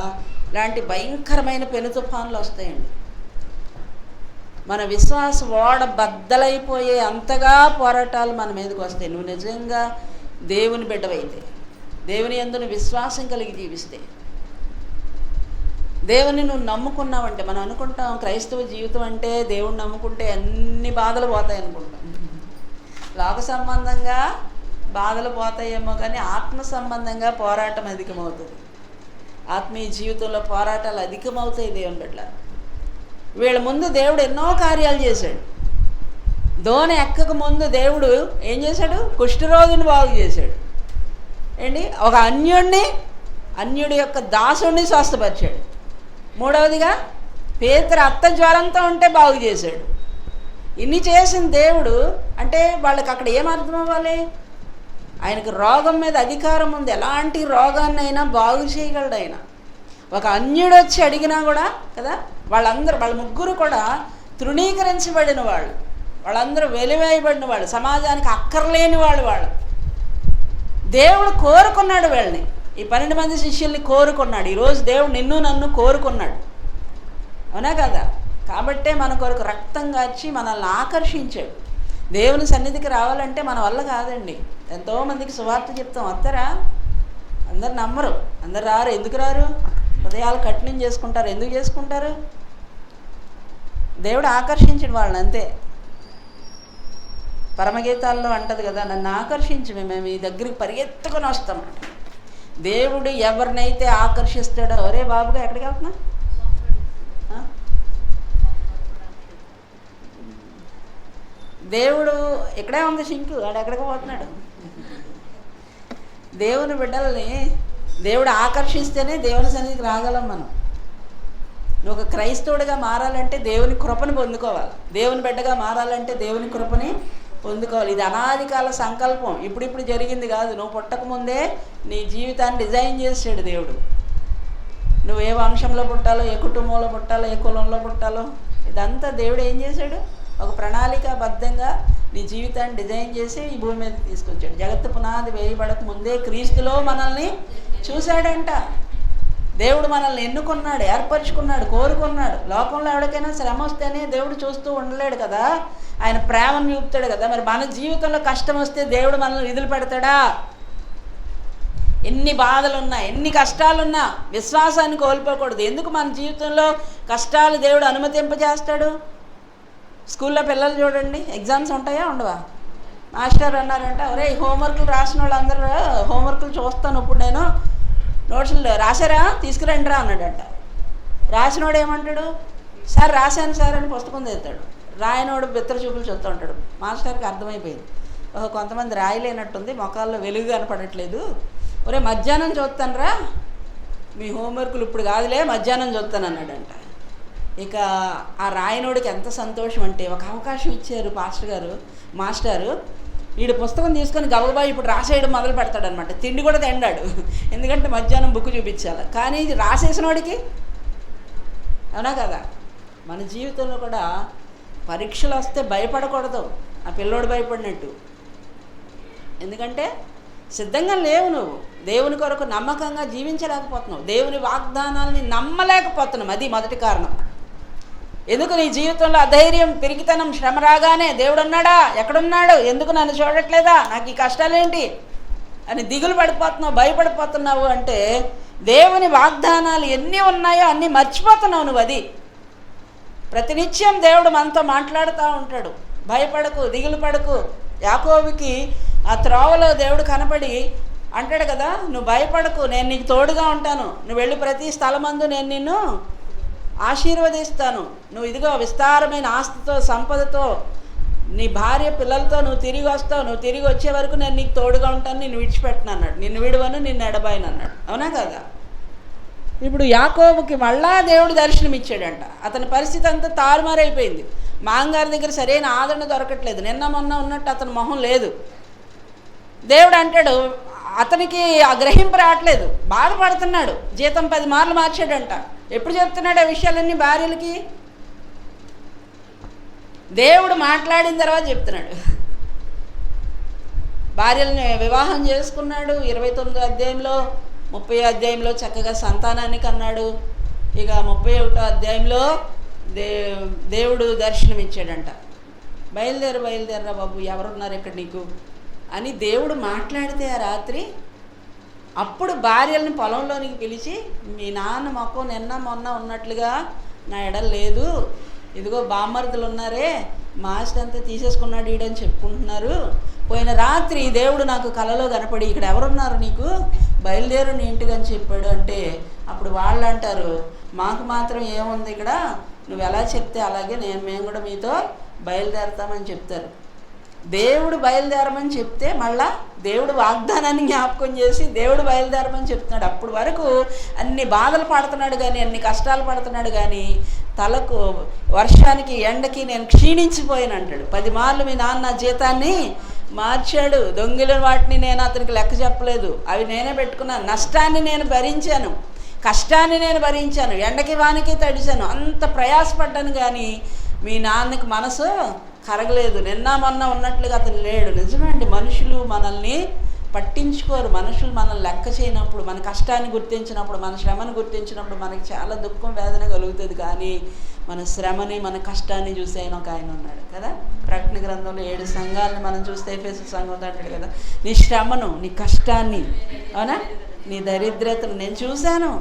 ఇలాంటి భయంకరమైన పెను తుఫాన్లు వస్తాయండి. మన విశ్వాసం ఓడ బద్దలైపోయే అంతగా పోరాటాలు మన మీదకి వస్తాయి. నువ్వు నిజంగా దేవుని బిడ్డవైతే, దేవుని యందు విశ్వాసం కలిగి జీవిస్తే, దేవుని నువ్వు నమ్ముకున్నావంటే, మనం అనుకుంటాం క్రైస్తవ జీవితం అంటే దేవుణ్ణి నమ్ముకుంటే అన్ని బాధలు పోతాయి అనుకుంటాం. లోక సంబంధంగా బాధలు పోతాయేమో కానీ ఆత్మ సంబంధంగా పోరాటం అధికమవుతుంది. ఆత్మీయ జీవితంలో పోరాటాలు అధికమవుతాయి దేవుని బిడ్డ. వీళ్ళ ముందు దేవుడు ఎన్నో కార్యాలు చేశాడు. దోణి ఎక్కక ముందు దేవుడు ఏం చేశాడు? కుష్ఠరోగిని బాగు చేశాడు. ఏంటి? ఒక అన్యుడి యొక్క దాసుడిని స్వస్థపరిచాడు. మూడవదిగా పేతురు అత్త జ్వరంతో ఉంటే బాగు చేశాడు. ఇన్ని చేసిన దేవుడు అంటే వాళ్ళకి అక్కడ ఏం అర్థం అవ్వాలి? ఆయనకు రోగం మీద అధికారం ఉంది. ఎలాంటి రోగాన్నైనా బాగు చేయగలడు ఆయన. ఒక అన్యుడు వచ్చి అడిగినా కూడా కదా, వాళ్ళ ముగ్గురు కూడా తృణీకరించబడిన వాళ్ళు, వాళ్ళందరూ వెలివేయబడిన వాళ్ళు, సమాజానికి అక్కర్లేని వాళ్ళు. దేవుడు కోరుకున్నాడు వీళ్ళని, ఈ 12 మంది శిష్యుల్ని కోరుకున్నాడు. ఈరోజు దేవుడు నిన్ను నన్ను కోరుకున్నాడు, అవునా కదా? కాబట్టే మన కొరకు రక్తం కార్చి మనల్ని ఆకర్షించాడు. దేవుని సన్నిధికి రావాలంటే మన వల్ల కాదండి. ఎంతోమందికి సువార్త చెప్తాం, వస్తారా? అందరు నమ్మరు, అందరు రారు. ఎందుకు రారు? హృదయాలు కఠినం చేసుకుంటారు. ఎందుకు చేసుకుంటారు? దేవుడు ఆకర్షించడు వాళ్ళని, అంతే. పరమగీతాల్లో అంటది కదా, నన్ను ఆకర్షించి మేము ఈ దగ్గరికి పరిగెత్తుకొని వస్తాం. దేవుడు ఎవరినైతే ఆకర్షిస్తాడో, ఒరే బాబుగా ఎక్కడికి వెళ్తున్నా? దేవుడు ఇక్కడే ఉంది సింకు, వాడు ఎక్కడికి పోతున్నాడు? దేవుని బిడ్డలని దేవుడు ఆకర్షిస్తేనే దేవుని సన్నిధికి రాగలం మనం. నువ్వు ఒక క్రైస్తవుడిగా మారాలంటే దేవుని కృపని పొందుకోవాలి. దేవుని బిడ్డగా మారాలంటే దేవుని కృపని పొందుకోవాలి. ఇది అనాది కాల సంకల్పం, ఇప్పుడిప్పుడు జరిగింది కాదు. నువ్వు పుట్టకముందే నీ జీవితాన్ని డిజైన్ చేసాడు దేవుడు. నువ్వు ఏ వంశంలో పుట్టాలో, ఏ కుటుంబంలో పుట్టాలో, ఏ కులంలో పుట్టాలో, ఇదంతా దేవుడు ఏం చేశాడు? ఒక ప్రణాళికాబద్ధంగా నీ జీవితాన్ని డిజైన్ చేసి ఈ భూమి మీద తీసుకొచ్చాడు. జగత్తు పునాది వేయబడక ముందే క్రీస్తులో మనల్ని చూశాడంట. దేవుడు మనల్ని ఎన్నుకున్నాడు, ఏర్పరచుకున్నాడు, కోరుకున్నాడు. లోకంలో ఎవరికైనా శ్రమ వస్తేనే దేవుడు చూస్తూ ఉండలేడు కదా, ఆయన ప్రేమను చూపుతాడు కదా. మరి మన జీవితంలో కష్టం వస్తే దేవుడు మనల్ని విధులు పెడతాడా? ఎన్ని బాధలున్నా, ఎన్ని కష్టాలున్నా విశ్వాసాన్ని కోల్పోకూడదు. ఎందుకు మన జీవితంలో కష్టాలు దేవుడు అనుమతింపజేస్తాడు? స్కూల్లో పిల్లలు చూడండి, ఎగ్జామ్స్ ఉంటాయా ఉండవా? మాస్టర్ అన్నారంట, ఒరే హోంవర్క్లు రాసిన వాళ్ళందరూ హోంవర్క్లు చూస్తాను ఇప్పుడు నేను, నోట్స్లు రాశారా తీసుకురండి రా అన్నాడంట. రాసినోడు ఏమంటాడు? సార్ రాశాను సార్ అని పుస్తకం తెస్తాడు. రాయనోడు బిత్తర చూపులు చూస్తూ ఉంటాడు. మాస్టర్కి అర్థమైపోయింది, కొంతమంది రాయలేనట్టుంది, మొఖాల్లో వెలుగు కనపడట్లేదు, ఒరే మధ్యాహ్నం చూస్తాను రా, మీ హోంవర్క్లు ఇప్పుడు కాదులే మధ్యాహ్నం చూస్తాను అన్నాడంట. ఇక ఆ రాయనోడికి ఎంత సంతోషం అంటే, ఒక అవకాశం ఇచ్చారు మాస్టారు, వీడు పుస్తకం తీసుకొని గబగబా ఇప్పుడు రాసేయడం మొదలు పెడతాడనమాట. తిండి కూడా తిండాడు, ఎందుకంటే మధ్యాహ్నం బుక్ చూపించాలి. కానీ రాసేసిన వాడికి, అవునా కదా? మన జీవితంలో కూడా పరీక్షలు వస్తే భయపడకూడదు, ఆ పిల్లోడు భయపడినట్టు. ఎందుకంటే సిద్ధంగా లేవు, నువ్వు దేవుని కొరకు నమ్మకంగా జీవించలేకపోతున్నావు, దేవుని వాగ్దానాలని నమ్మలేకపోతున్నావు. అది మొదటి కారణం. ఎందుకు నీ జీవితంలో అధైర్యం, పిరికితనం, శ్రమ రాగానే దేవుడు ఉన్నాడా, ఎక్కడున్నాడు, ఎందుకు నన్ను చూడట్లేదా, నాకు ఈ కష్టాలేంటి అని దిగులు పడిపోతున్నావు, భయపడిపోతున్నావు అంటే దేవుని వాగ్దానాలు ఎన్ని ఉన్నాయో అన్నీ మర్చిపోతున్నావు నువ్వు. అది ప్రతినిత్యం దేవుడు మనతో మాట్లాడుతూ ఉంటాడు. భయపడకు, దిగులు పడకు. యాకోబుకి ఆ త్రోవలో దేవుడు కనపడి అంటాడు కదా, నువ్వు భయపడకు, నేను నీకు తోడుగా ఉంటాను, నువ్వు వెళ్ళి ప్రతి స్థలమందు నేను నిన్ను ఆశీర్వదిస్తాను, నువ్వు ఇదిగో విస్తారమైన ఆస్తితో, సంపదతో, నీ భార్య పిల్లలతో నువ్వు తిరిగి వస్తావు, నువ్వు తిరిగి వచ్చే వరకు నేను నీకు తోడుగా ఉంటాను, నిన్ను విడిచిపెట్టను అన్నాడు. నిన్ను విడవను, నిన్ను ఎడబాయను అన్నాడు. అవునా కదా? ఇప్పుడు యాకోబుకి మళ్ళా దేవుడు దర్శనం ఇచ్చాడంట. అతని పరిస్థితి అంతా తారుమారైపోయింది. మాంగారి దగ్గర సరైన ఆదరణ దొరకట్లేదు. నిన్న మొన్న ఉన్నట్టు అతని మొహం లేదు. దేవుడు అంటాడు, అతనికి ఆ గ్రహింపు రావట్లేదు, బాధపడుతున్నాడు. జీతం 10 మార్లు మార్చాడంట. ఎప్పుడు చెప్తున్నాడు ఆ విషయాలన్నీ భార్యలకి? దేవుడు మాట్లాడిన తర్వాత చెప్తున్నాడు. భార్యల్ని వివాహం చేసుకున్నాడు. 29వ అధ్యాయంలో 30వ అధ్యాయంలో చక్కగా సంతానాన్ని కన్నాడు. ఇక 31వ అధ్యాయంలో దేవుడు దర్శనం ఇచ్చాడంట. బయలుదేరరా బాబు, ఎవరున్నారు ఇక్కడ నీకు అని దేవుడు మాట్లాడితే ఆ రాత్రి, అప్పుడు భార్యల్ని పొలంలోనికి పిలిచి, మీ నాన్న మొక్కం నిన్న మొన్న ఉన్నట్లుగా నా ఎడలు లేదు, ఇదిగో బామ్మర్దులు ఉన్నారే, మాస్టర్ అంతా తీసేసుకున్నాడు ఈడని చెప్పుకుంటున్నారు. పోయిన రాత్రి దేవుడు నాకు కలలో కనపడి, ఇక్కడ ఎవరున్నారు నీకు, బయలుదేరు నీ ఇంటికి అని చెప్పాడు. అంటే అప్పుడు వాళ్ళు అంటారు, మాకు మాత్రం ఏముంది ఇక్కడ, నువ్వు ఎలా చెప్తే అలాగే మేము కూడా మీతో బయలుదేరతామని చెప్తారు. దేవుడు బయలుదేరమని చెప్తే మళ్ళా దేవుడు వాగ్దానాన్ని జ్ఞాపకం చేసి దేవుడు బయలుదేరమని చెప్తున్నాడు. అప్పుడు వరకు అన్ని బాధలు పడుతున్నాడు కానీ, అన్ని కష్టాలు పడుతున్నాడు కానీ, తలకు వర్షానికి ఎండకి నేను క్షీణించిపోయాను అంటాడు. 10 మార్లు మీ నాన్న జీతాన్ని మార్చాడు. దొంగిలిన వాటిని నేను అతనికి లెక్క చెప్పలేదు, అవి నేనే పెట్టుకున్నాను. నష్టాన్ని నేను భరించాను, కష్టాన్ని నేను భరించాను, ఎండకి వానికి తడిచాను, అంత ప్రయాసపడ్డాను కానీ మీ నాన్నకి మనసు కరగలేదు. నిన్న మొన్న ఉన్నట్లుగా అతను లేడు. నిజమేండి, మనుషులు మనల్ని పట్టించుకోరు. మనుషులు మనల్ని లెక్క చేయనప్పుడు, మన కష్టాన్ని గుర్తించినప్పుడు, మన శ్రమను గుర్తించినప్పుడు మనకి చాలా దుఃఖం వేదన కలుగుతుంది. కానీ మన శ్రమని మన కష్టాన్ని చూసి అయిన ఒక ఆయన ఉన్నాడు కదా. ప్రకటన గ్రంథంలో 7 సంఘాలను మనం చూస్తే ఎఫెసు సంఘంతో అంటాడు కదా, నీ శ్రమను, నీ కష్టాన్ని, అవునా, నీ దరిద్రతను నేను చూశాను.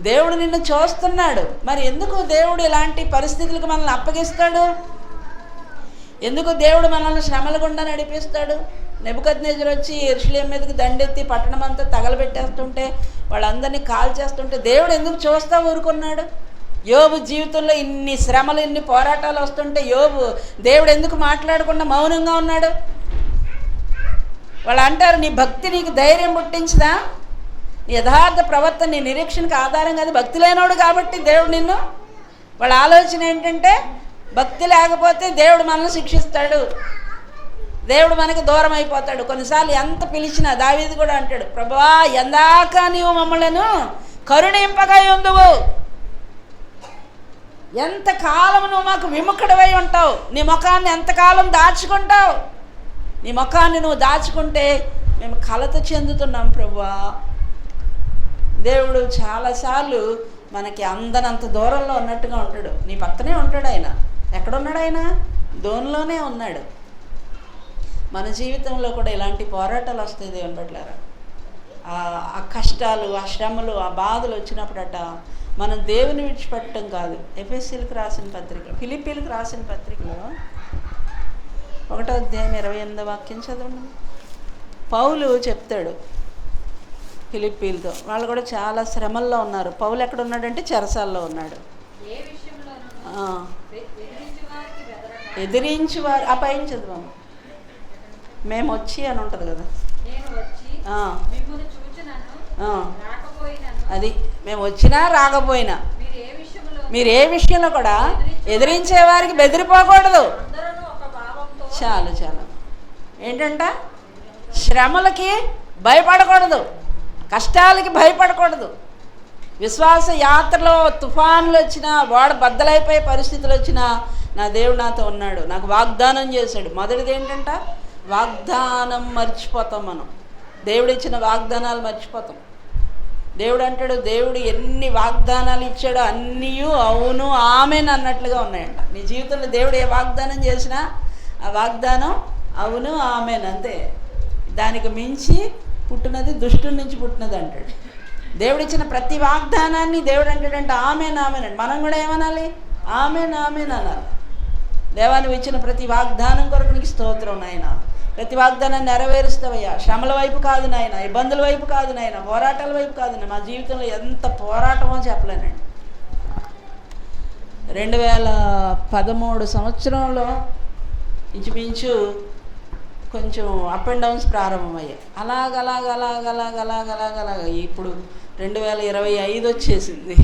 దేవుడు నిన్ను చూస్తున్నాడు. మరి ఎందుకు దేవుడు ఇలాంటి పరిస్థితులకు మనల్ని అప్పగిస్తాడు? ఎందుకు దేవుడు మనల్ని శ్రమల గుండా నడిపిస్తాడు? నెబుకద్నెజరు వచ్చి యెరూషలేము మీదకి దండెత్తి పట్టణం అంతా తగలబెట్టేస్తుంటే, వాళ్ళందరినీ కాల్చేస్తుంటే దేవుడు ఎందుకు చూస్తా ఊరుకున్నాడు? యోబు జీవితంలో ఇన్ని శ్రమలు, ఇన్ని పోరాటాలు వస్తుంటే దేవుడు ఎందుకు మాట్లాడకుండా మౌనంగా ఉన్నాడు? వాళ్ళు అంటారు, నీ భక్తి నీకు ధైర్యం పుట్టించదా, నీ యథార్థ ప్రవర్తన నీ నిరీక్షణకు ఆధారం కాదు, భక్తి లేనోడు కాబట్టి దేవుడు నిన్ను. వాళ్ళ ఆలోచన ఏంటంటే, భక్తి లేకపోతే దేవుడు మనల్ని శిక్షిస్తాడు, దేవుడు మనకి దూరం అయిపోతాడు. కొన్నిసార్లు ఎంత పిలిచినా, దావీదు కూడా అంటాడు, ప్రభువా ఎందాక నీవు మమ్మలను కరుణింపగా ఉందువు, ఎంతకాలం నువ్వు మాకు విముఖుడవై ఉంటావు, నీ ముఖాన్ని ఎంతకాలం దాచుకుంటావు, నీ ముఖాన్ని నువ్వు దాచుకుంటే మేము కలత చెందుతున్నాం ప్రభువా. దేవుడు చాలాసార్లు మనకి అందనంత దూరంలో ఉన్నట్టుగా ఉంటాడు. నీ పక్కనే ఉంటాడు ఆయన. ఎక్కడున్నాడు ఆయన? దోనిలోనే ఉన్నాడు. మన జీవితంలో కూడా ఇలాంటి పోరాటాలు వస్తాయి దేవుని బిడ్డలారా. ఆ కష్టాలు, ఆ శ్రమలు, ఆ బాధలు వచ్చినప్పుడట మనం దేవుని విడిచిపెట్టడం కాదు. ఎఫెసీయులకు రాసిన పత్రిక, ఫిలిప్పీలకు రాసిన పత్రికలో 1వ అధ్యాయం 28వ వాక్యం చదవండి. పౌలు చెప్తాడు ఫిలిప్పీలతో, వాళ్ళు కూడా చాలా శ్రమల్లో ఉన్నారు. పౌలు ఎక్కడ ఉన్నాడంటే చెరసాల్లో ఉన్నాడు. ఎదిరించువారు, ఆ పైన చదవము, మేము వచ్చి అని ఉంటుంది కదా, అది మేము వచ్చినా రాకపోయినా మీరు ఏ విషయంలో కూడా ఎదిరించే వారికి బెదిరిపోకూడదు. చాలు ఏంటంట, శ్రమలకి భయపడకూడదు, కష్టాలకి భయపడకూడదు. విశ్వాస యాత్రలో తుఫాన్లు వచ్చినా, ఓడ బద్దలైపోయే పరిస్థితులు వచ్చినా నా దేవుడు నాతో ఉన్నాడు, నాకు వాగ్దానం చేశాడు. మొదటిది ఏంటంట, వాగ్దానం మర్చిపోతాం మనం. దేవుడు ఇచ్చిన వాగ్దానాలు మర్చిపోతాం. దేవుడు అంటాడు, దేవుడు ఎన్ని వాగ్దానాలు ఇచ్చాడో అన్నీ అవును ఆమెన్ అన్నట్లుగా ఉన్నాయంట. నీ జీవితంలో దేవుడు ఏ వాగ్దానం చేసినా ఆ వాగ్దానం అవును ఆమెన్ అంతే. దానికి మించి పుట్టినది దుష్టుడి నుంచి పుట్టినది అంటాడు. దేవుడు ఇచ్చిన ప్రతి వాగ్దానాన్ని దేవుడు అంటాడంటే ఆమెన్ ఆమెన్ అండి. మనం కూడా ఏమనాలి? ఆమెన్ ఆమెన్ అనాలి. దేవా నువ్వు ఇచ్చిన ప్రతి వాగ్దానం కొరకు నీకు స్తోత్రం నాయన, ప్రతి వాగ్దానాన్ని నెరవేరుస్తావయ్యా. శ్రమల వైపు కాదు నాయన, ఇబ్బందుల వైపు కాదు నాయన, పోరాటాల వైపు కాదు నాయన. మా జీవితంలో ఎంత పోరాటమో చెప్పలేనండి. 2013 సంవత్సరంలో ఇంచుమించు కొంచెం అప్ అండ్ డౌన్స్ ప్రారంభమయ్యాయి. అలాగ ఇప్పుడు 2025 వచ్చేసింది.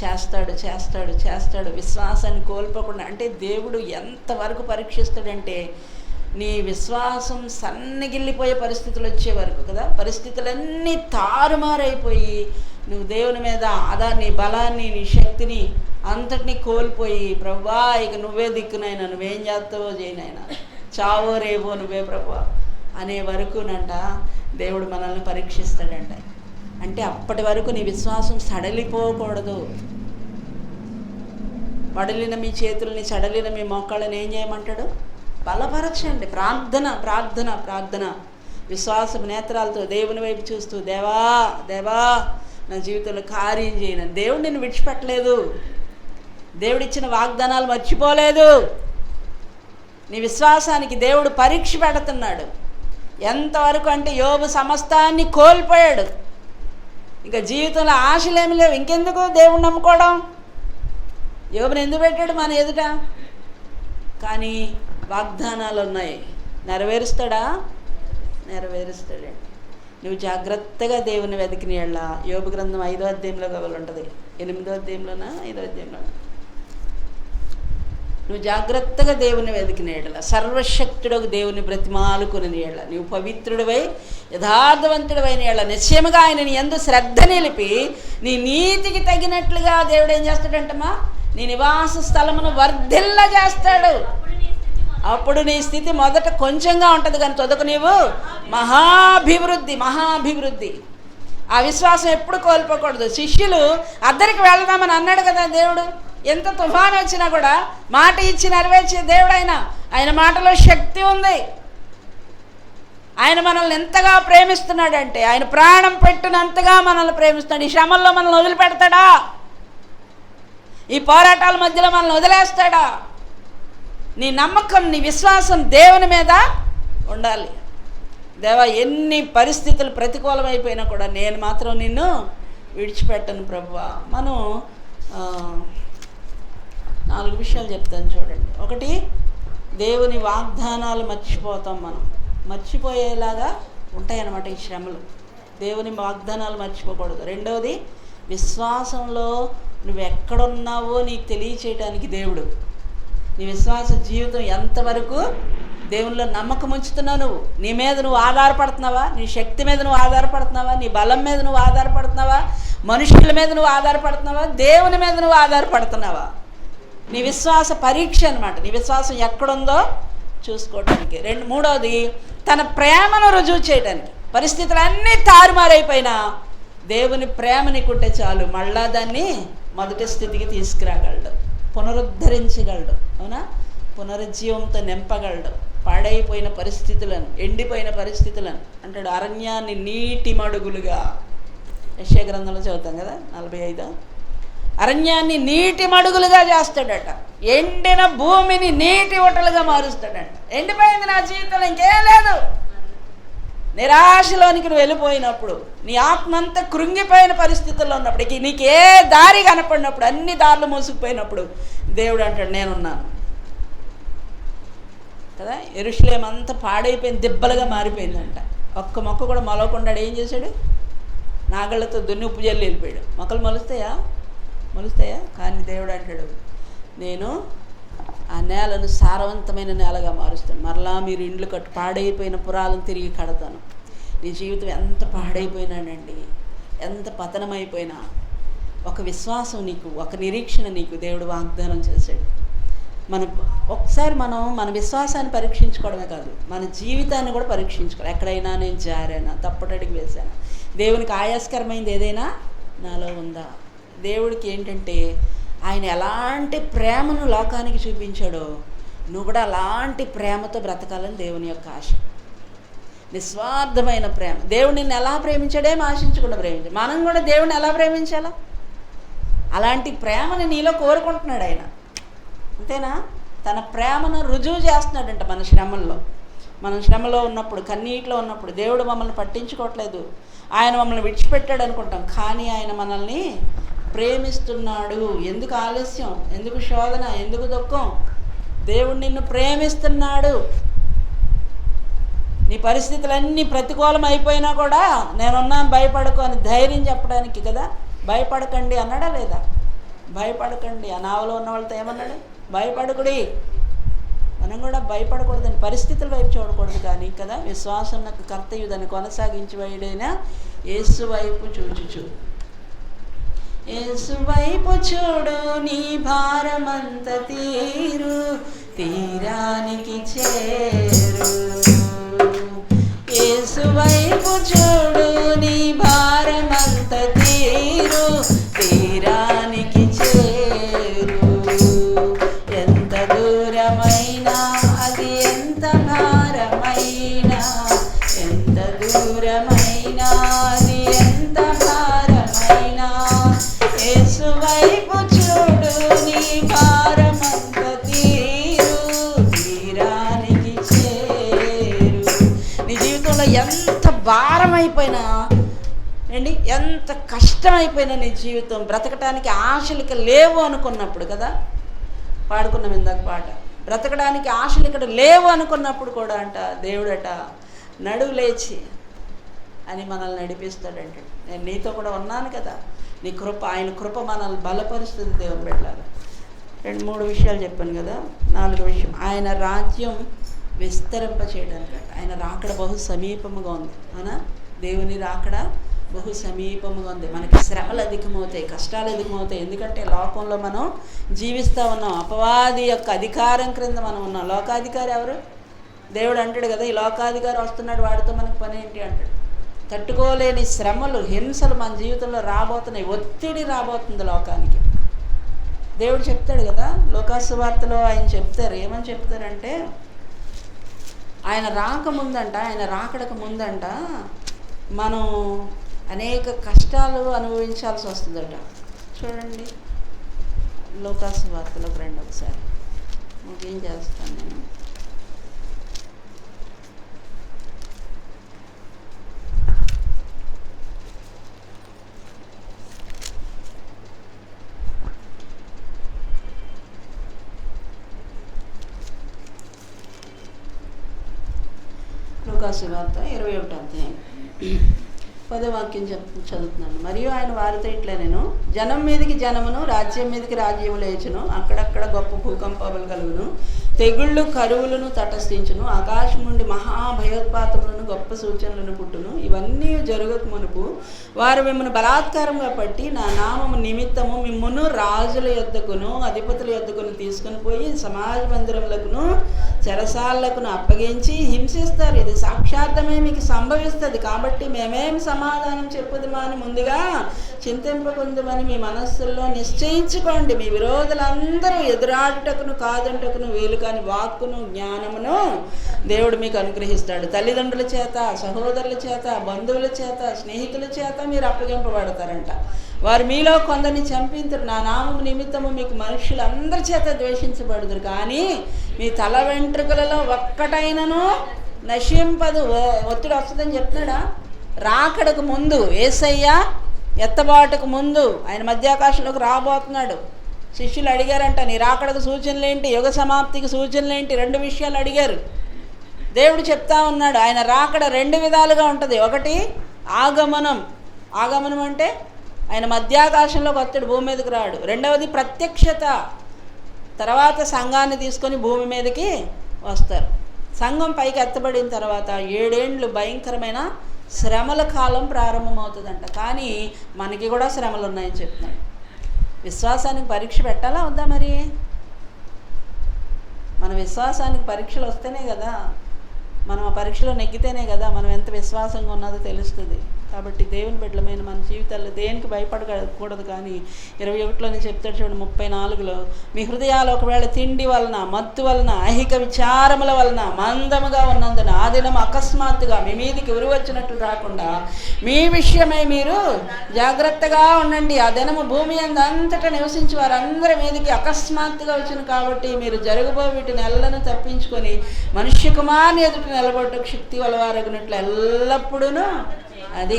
చేస్తాడు చేస్తాడు చేస్తాడు. విశ్వాసాన్ని కోల్పోకుండా. అంటే దేవుడు ఎంతవరకు పరీక్షిస్తాడంటే నీ విశ్వాసం సన్నగిల్లిపోయే పరిస్థితులు వచ్చే వరకు కదా, పరిస్థితులన్నీ తారుమారైపోయి నువ్వు దేవుని మీద నీ బలాన్ని నీ శక్తిని అంతటినీ కోల్పోయి, ప్రభువా ఇక నువ్వే దిక్కునైనా, నువ్వేం చేస్తావో చేయనైనా, చావో రేవో నువ్వే ప్రభువా అనే వరకునంట దేవుడు మనల్ని పరీక్షిస్తాడంట. అంటే అప్పటి వరకు నీ విశ్వాసం సడలిపోకూడదు. వడలిన మీ చేతుల్ని, సడలిన మీ మోకాళ్ళని ఏం చేయమంటాడు? బలపరచండి. ప్రార్థన ప్రార్థన ప్రార్థన. విశ్వాసం నేత్రాలతో దేవుని వైపు చూస్తూ, దేవా దేవా నా జీవితంలో కార్యం చేయను. దేవుడు నిన్ను విడిచిపెట్టలేదు. దేవుడిచ్చిన వాగ్దానాలు మర్చిపోలేదు. నీ విశ్వాసానికి దేవుడు పరీక్ష పెడుతున్నాడు. ఎంతవరకు అంటే యోబు సమస్తాన్ని కోల్పోయాడు. ఇంకా జీవితంలో ఆశలేమి లేవు. ఇంకెందుకు దేవుడు నమ్ముకోవడం? యోబుని ఎందుకు పెట్టాడు మన ఎదుట? కానీ వాగ్దానాలు ఉన్నాయి. నెరవేరుస్తాడా? నెరవేరుస్తాడండి. నువ్వు జాగ్రత్తగా దేవుని వెతికిన యెడల, యోబు గ్రంథం 5వ అధ్యాయంలో కావాలి ఉంటుంది, 8వ అధ్యాయంలోనా 5వ అధ్యాయంలో, నువ్వు జాగ్రత్తగా దేవుని వెతికిన యెడల, సర్వశక్తుడకు దేవుని బ్రతిమాలుకుని యెడల, నువ్వు పవిత్రుడివై యథార్థవంతుడివైన యెడల నిశ్చయముగా ఆయన యందు శ్రద్ధ నిలిపి నీ నీతికి తగినట్లుగా దేవుడు ఏం చేస్తాడంటమ్మా? నీ నివాస స్థలమును వర్ధిల్ల చేస్తాడు. అప్పుడు నీ స్థితి మొదట కొంచెంగా ఉంటుంది, కానీ తొదకు నీవు మహాభివృద్ధి మహాభివృద్ధి. ఆ విశ్వాసం ఎప్పుడు కోల్పోకూడదు. శిష్యులు అద్దరికి వెళదామని అన్నాడు కదా దేవుడు. ఎంత తుఫాను వచ్చినా కూడా మాట ఇచ్చి నెరవేర్చే దేవుడు ఆయన మాటలో శక్తి ఉంది. ఆయన మనల్ని ఎంతగా ప్రేమిస్తున్నాడంటే, ఆయన ప్రాణం పెట్టినంతగా మనల్ని ప్రేమిస్తున్నాడు. ఈ శ్రమల్లో మనల్ని వదిలిపెడతాడా? ఈ పోరాటాల మధ్యలో మనల్ని వదిలేస్తాడా? నీ నమ్మకం, నీ విశ్వాసం దేవుని మీద ఉండాలి. దేవా, ఎన్ని పరిస్థితులు ప్రతికూలమైపోయినా కూడా నేను మాత్రం నిన్ను విడిచిపెట్టను ప్రభువా. మనం 4 విషయాలు చెప్తాను చూడండి. ఒకటి, దేవుని వాగ్దానాలు మర్చిపోతాం. మనం మర్చిపోయేలాగా ఉంటాయన్నమాట ఈ శ్రమలు. దేవుని వాగ్దానాలు మర్చిపోకూడదు. రెండవది, విశ్వాసంలో నువ్వు ఎక్కడున్నావో నీకు తెలియచేయడానికి దేవుడు, నీ విశ్వాస జీవితం ఎంతవరకు దేవునిలో నమ్మకం ఉంచుతున్నావు, నీ మీద నువ్వు ఆధారపడుతున్నావా, నీ శక్తి మీద నువ్వు ఆధారపడుతున్నావా, నీ బలం మీద నువ్వు ఆధారపడుతున్నావా, మనుషుల మీద నువ్వు ఆధారపడుతున్నావా, దేవుని మీద నువ్వు ఆధారపడుతున్నావా? నీ విశ్వాస పరీక్ష అన్నమాట. నీ విశ్వాసం ఎక్కడుందో చూసుకోవటానికి. మూడవది, తన ప్రేమను రుజువు చేయడానికి. పరిస్థితులు అన్నీ తారుమారైపోయినా దేవుని ప్రేమ నీకుంటే చాలు, మళ్ళా దాన్ని మొదటి స్థితికి తీసుకురాగలడు, పునరుద్ధరించగలడు. అవునా? పునరుజ్జీవంతో నింపగలడు. పాడైపోయిన పరిస్థితులను, ఎండిపోయిన పరిస్థితులను అంటాడు, అరణ్యాన్ని నీటి మడుగులుగా. యెషయా గ్రంథంలో చదువుతాం కదా 45. అరణ్యాన్ని నీటి మడుగులుగా చేస్తాడట. ఎండిన భూమిని నీటి ఊటలుగా మారుస్తాడట. ఎండిపోయింది నా జీవితంలో, ఇంకేం లేదు. నిరాశలోనికి నువ్వు వెళ్ళిపోయినప్పుడు, నీ ఆత్మ అంతా కృంగిపోయిన పరిస్థితుల్లో ఉన్నప్పుడు, నీకు ఏ దారి కనపడినప్పుడు, అన్ని దారులు మూసుకుపోయినప్పుడు దేవుడు అంటాడు, నేనున్నాను కదా. యెరూషలేము అంతా పాడైపోయింది, దిబ్బలుగా మారిపోయిందంట. ఒక్క మొక్క కూడా మొలవకుండా ఏం చేశాడు? నాగళ్ళతో దున్ని ఉప్పు జల్లి వెళ్ళిపోయాడు. మొక్కలు మొలుస్తాయా? కానీ దేవుడు అంటాడు, నేను ఆ నేలను సారవంతమైన నేలగా మారుస్తాను. మరలా మీరు ఇండ్లు కట్టు, పాడైపోయిన పురాలను తిరిగి కడతాను. నీ జీవితం ఎంత పాడైపోయినానండి, ఎంత పతనమైపోయినా ఒక విశ్వాసం నీకు, ఒక నిరీక్షణ నీకు దేవుడు వాగ్దానం చేశాడు. ఒకసారి మన విశ్వాసాన్ని పరీక్షించుకోవడమే కాదు, మన జీవితాన్ని కూడా పరీక్షించుకోవాలి. ఎక్కడైనా నేను జారానా, తప్పటడికి వేశానా, దేవునికి ఆయాస్కరమైంది ఏదైనా నాలో ఉందా? దేవుడికి ఏంటంటే ఆయన ఎలాంటి ప్రేమను లోకానికి చూపించాడో నువ్వు కూడా అలాంటి ప్రేమతో బ్రతకాలని దేవుని యొక్క ఆశ. నిస్వార్థమైన ప్రేమ. దేవుడు నిన్ను ఎలా ప్రేమించాడేమో ఆశించకుండా ప్రేమించాడు. మనం కూడా దేవుడిని ఎలా ప్రేమించాలా? అలాంటి ప్రేమని నీలో కోరుకుంటున్నాడు ఆయన. అంతేనా? తన ప్రేమను రుజువు చేస్తున్నాడంట మన శ్రమల్లో. మనం శ్రమలో ఉన్నప్పుడు, కన్నీటిలో ఉన్నప్పుడు దేవుడు మమ్మల్ని పట్టించుకోవట్లేదు, ఆయన మమ్మల్ని విడిచిపెట్టాడు అనుకుంటాం. కానీ ఆయన మనల్ని ప్రేమిస్తున్నాడు. ఎందుకు ఆలస్యం, ఎందుకు శోధన, ఎందుకు దుఃఖం? దేవుడు నిన్ను ప్రేమిస్తున్నాడు. నీ పరిస్థితులన్నీ ప్రతికూలం అయిపోయినా కూడా నేనున్నాను, భయపడకు అని ధైర్యం చెప్పడానికి కదా. భయపడకండి అన్నాడా లేదా? భయపడకండి. ఆ నావలో ఉన్న వాళ్ళతో ఏమన్నాడు? భయపడకుడి. మనం కూడా భయపడకూడదని, పరిస్థితుల వైపు చూడకూడదు కానీ కదా. విశ్వాసం నాకు కర్తయు దాన్ని కొనసాగించి వాడైనా యేసు వైపు చూచుచు. యేసు వైపు చూడు, నీ భారమంత తీరు, తీరానికి చేరు. యేసు వైపు చూడు, నీ భారమంత తీరు, తీరానికి చేరు. ఎంత దూరమైనా అది, ఎంత భారమైనా, ఎంత దూరమైనా అది, ఎంత భారమైనా, యేసు వైపు చూడు, నీ భారమంత తీరు, తీరానికి చేరు. నీ జీవితంలో ఎంత భారమైపోయినా అండి, ఎంత కష్టమైపోయినా నీ జీవితం బ్రతకటానికి ఆశలిక లేవు అనుకున్నప్పుడు కదా, పాడుకున్నాం ఇందాక పాట, బ్రతకడానికి ఆశలు ఇక్కడ లేవు అనుకున్నప్పుడు కూడా అంట దేవుడట నడువు లేచి అని మనల్ని నడిపిస్తాడంట. నేను నీతో కూడా ఉన్నాను కదా, నీ కృప, ఆయన కృప మనల్ని బలపరుస్తుంది. దేవుని బిడ్డలారా 2-3 విషయాలు చెప్పాను కదా. 4వ విషయం, ఆయన రాజ్యం విస్తరింప చేయడానికి ఆయన రాకడ బహు సమీపముగా ఉంది. అవునా? దేవుని రాకడ బహు సమీపముగా ఉంది. మనకి శ్రమలు అధికమవుతాయి, కష్టాలు అధికమవుతాయి. ఎందుకంటే లోకంలో మనం జీవిస్తూ ఉన్నాం, అపవాది యొక్క అధికారం క్రింద మనం ఉన్నాం. లోకాధికారి ఎవరు? దేవుడు అంటాడు కదా, ఈ లోకాధికారి వస్తున్నాడు, వాడితో మనకు పని ఏంటి అంటాడు. తట్టుకోలేని శ్రమలు, హింసలు మన జీవితంలో రాబోతున్నాయి, ఒత్తిడి రాబోతుంది లోకానికి. దేవుడు చెప్తాడు కదా, లోకాసువార్తలో ఆయన చెప్తారు. ఏమని చెప్తారంటే, ఆయన రాకముందంట, ఆయన రాకడకు ముందంట మనం అనేక కష్టాలు అనుభవించాల్సి వస్తుందట. చూడండి లోకాసువార్తలోకి రండి ఒకసారి, ఇంకేం చేస్తాను నేను. లూకాసువార్త 21వ అధ్యాయం 10వ వాక్యం చదువుతున్నాను. మరియు ఆయన వారితో ఇట్లా, నేను జనం మీదకి జనమును, రాజ్యం మీదకి రాజ్యం లేచును, అక్కడక్కడ గొప్ప భూకంపాలు కలుగును, తెగుళ్ళు కరువులను తటస్థించును, ఆకాశం నుండి మహాభయోత్పాతములను గొప్ప సూచనలను పుట్టును. ఇవన్నీ జరగక మునుపు వారు మిమ్మల్ని బలాత్కారంగా పట్టి నా నామము నిమిత్తము మిమ్మును రాజుల యొద్దకును అధిపతుల యొద్దకును తీసుకుని పోయి సమాజ మందిరములకును చెరసాలకును అప్పగించి హింసిస్తారు. ఇది సాక్షాత్తమే మీకు సంభవిస్తుంది. కాబట్టి మేమేం సమాధానం చెప్పుదుమా అని ముందుగా చింతింపకుందుమని మీ మనస్సుల్లో నిశ్చయించుకోండి. మీ విరోధులందరూ ఎదురాడుటకును కాదంటకును వీలు కాని వాక్కును జ్ఞానమును దేవుడు మీకు అనుగ్రహిస్తాడు. తల్లిదండ్రుల చేత, సహోదరుల చేత, బంధువుల చేత, స్నేహితుల చేత మీరు అప్పగింపబడతారంట. వారు మీలో కొందరిని చంపించరు. నా నామము నిమిత్తము మీకు మనుషులందరి చేత ద్వేషించబడుదురు, కానీ మీ తల వెంట్రుకలలో ఒక్కటైనను నశింపదు. ఒత్తిడి వస్తుందని చెప్తున్నాడా? రాకడకు ముందు, యేసయ్య ఎత్తబాటుకు ముందు ఆయన మధ్యాకాశంలోకి రాబోతున్నాడు. శిష్యులు అడిగారంట, నీ రాకడకు సూచనలేంటి, యుగ సమాప్తికి సూచనలేంటి? 2 విషయాలు అడిగారు. దేవుడు చెప్తా ఉన్నాడు, ఆయన రాకడ 2 విధాలుగా ఉంటుంది. ఒకటి ఆగమనం. ఆగమనం అంటే ఆయన మధ్యాకాశంలోకి వస్తాడు, భూమి మీదకి రాడు. రెండవది ప్రత్యక్షత. తర్వాత సంఘాన్ని తీసుకొని భూమి మీదకి వస్తారు. సంఘం పైకి ఎత్తబడిన తర్వాత 7 ఏండ్లు భయంకరమైన శ్రమల కాలం ప్రారంభమవుతుందంట. కానీ మనకి కూడా శ్రమలు ఉన్నాయని చెప్తున్నాడు. విశ్వాసానికి పరీక్ష పెట్టాలా వద్దా? మరి మన విశ్వాసానికి పరీక్షలు వస్తేనే కదా, మనం ఆ పరీక్షలో నెగ్గితేనే కదా మనం ఎంత విశ్వాసంగా ఉన్నదో తెలుస్తుంది. కాబట్టి దేవుని బిడ్డలమైన మన జీవితాల్లో దేనికి భయపడకూడదు. కానీ 21లోనే చెప్తాడు చూడండి, 34లో, మీ హృదయాలు ఒకవేళ తిండి వలన, మత్తు వలన, ఐహిక విచారముల వలన మందముగా ఉన్నందున ఆ దినం అకస్మాత్తుగా మీ మీదికి ఉరి వచ్చినట్లు రాకుండా మీ విషయమై మీరు జాగ్రత్తగా ఉండండి. ఆ దినము భూమి అంతటా నివసించి వారందరి మీదకి అకస్మాత్తుగా వచ్చిన కాబట్టి మీరు జరగబో వీటిని ఎల్లను తప్పించుకొని మనుష్య కుమారుని ఎదుట నిలబడటకు శక్తి వలవారగినట్లు ఎల్లప్పుడూ. అది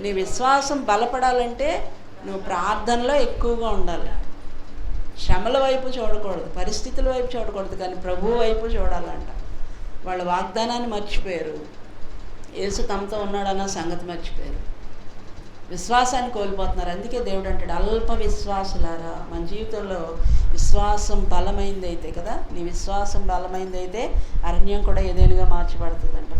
నీ విశ్వాసం బలపడాలంటే నువ్వు ప్రార్థనలో ఎక్కువగా ఉండాలి. శ్రమల వైపు చూడకూడదు, పరిస్థితుల వైపు చూడకూడదు, కానీ ప్రభువు వైపు చూడాలంట. వాళ్ళ వాగ్దానాన్ని మర్చిపోయారు, యేసు తమతో ఉన్నాడన్న సంగతి మర్చిపోయారు. విశ్వాసాన్ని కోల్పోతున్నారు. అందుకే దేవుడు అంటాడు, అల్ప విశ్వాసులారా. మన జీవితంలో విశ్వాసం బలమైంది అయితే కదా, నీ విశ్వాసం బలమైంది అయితే అరణ్యం కూడా ఏదైనాగా మార్చబడుతుందంట.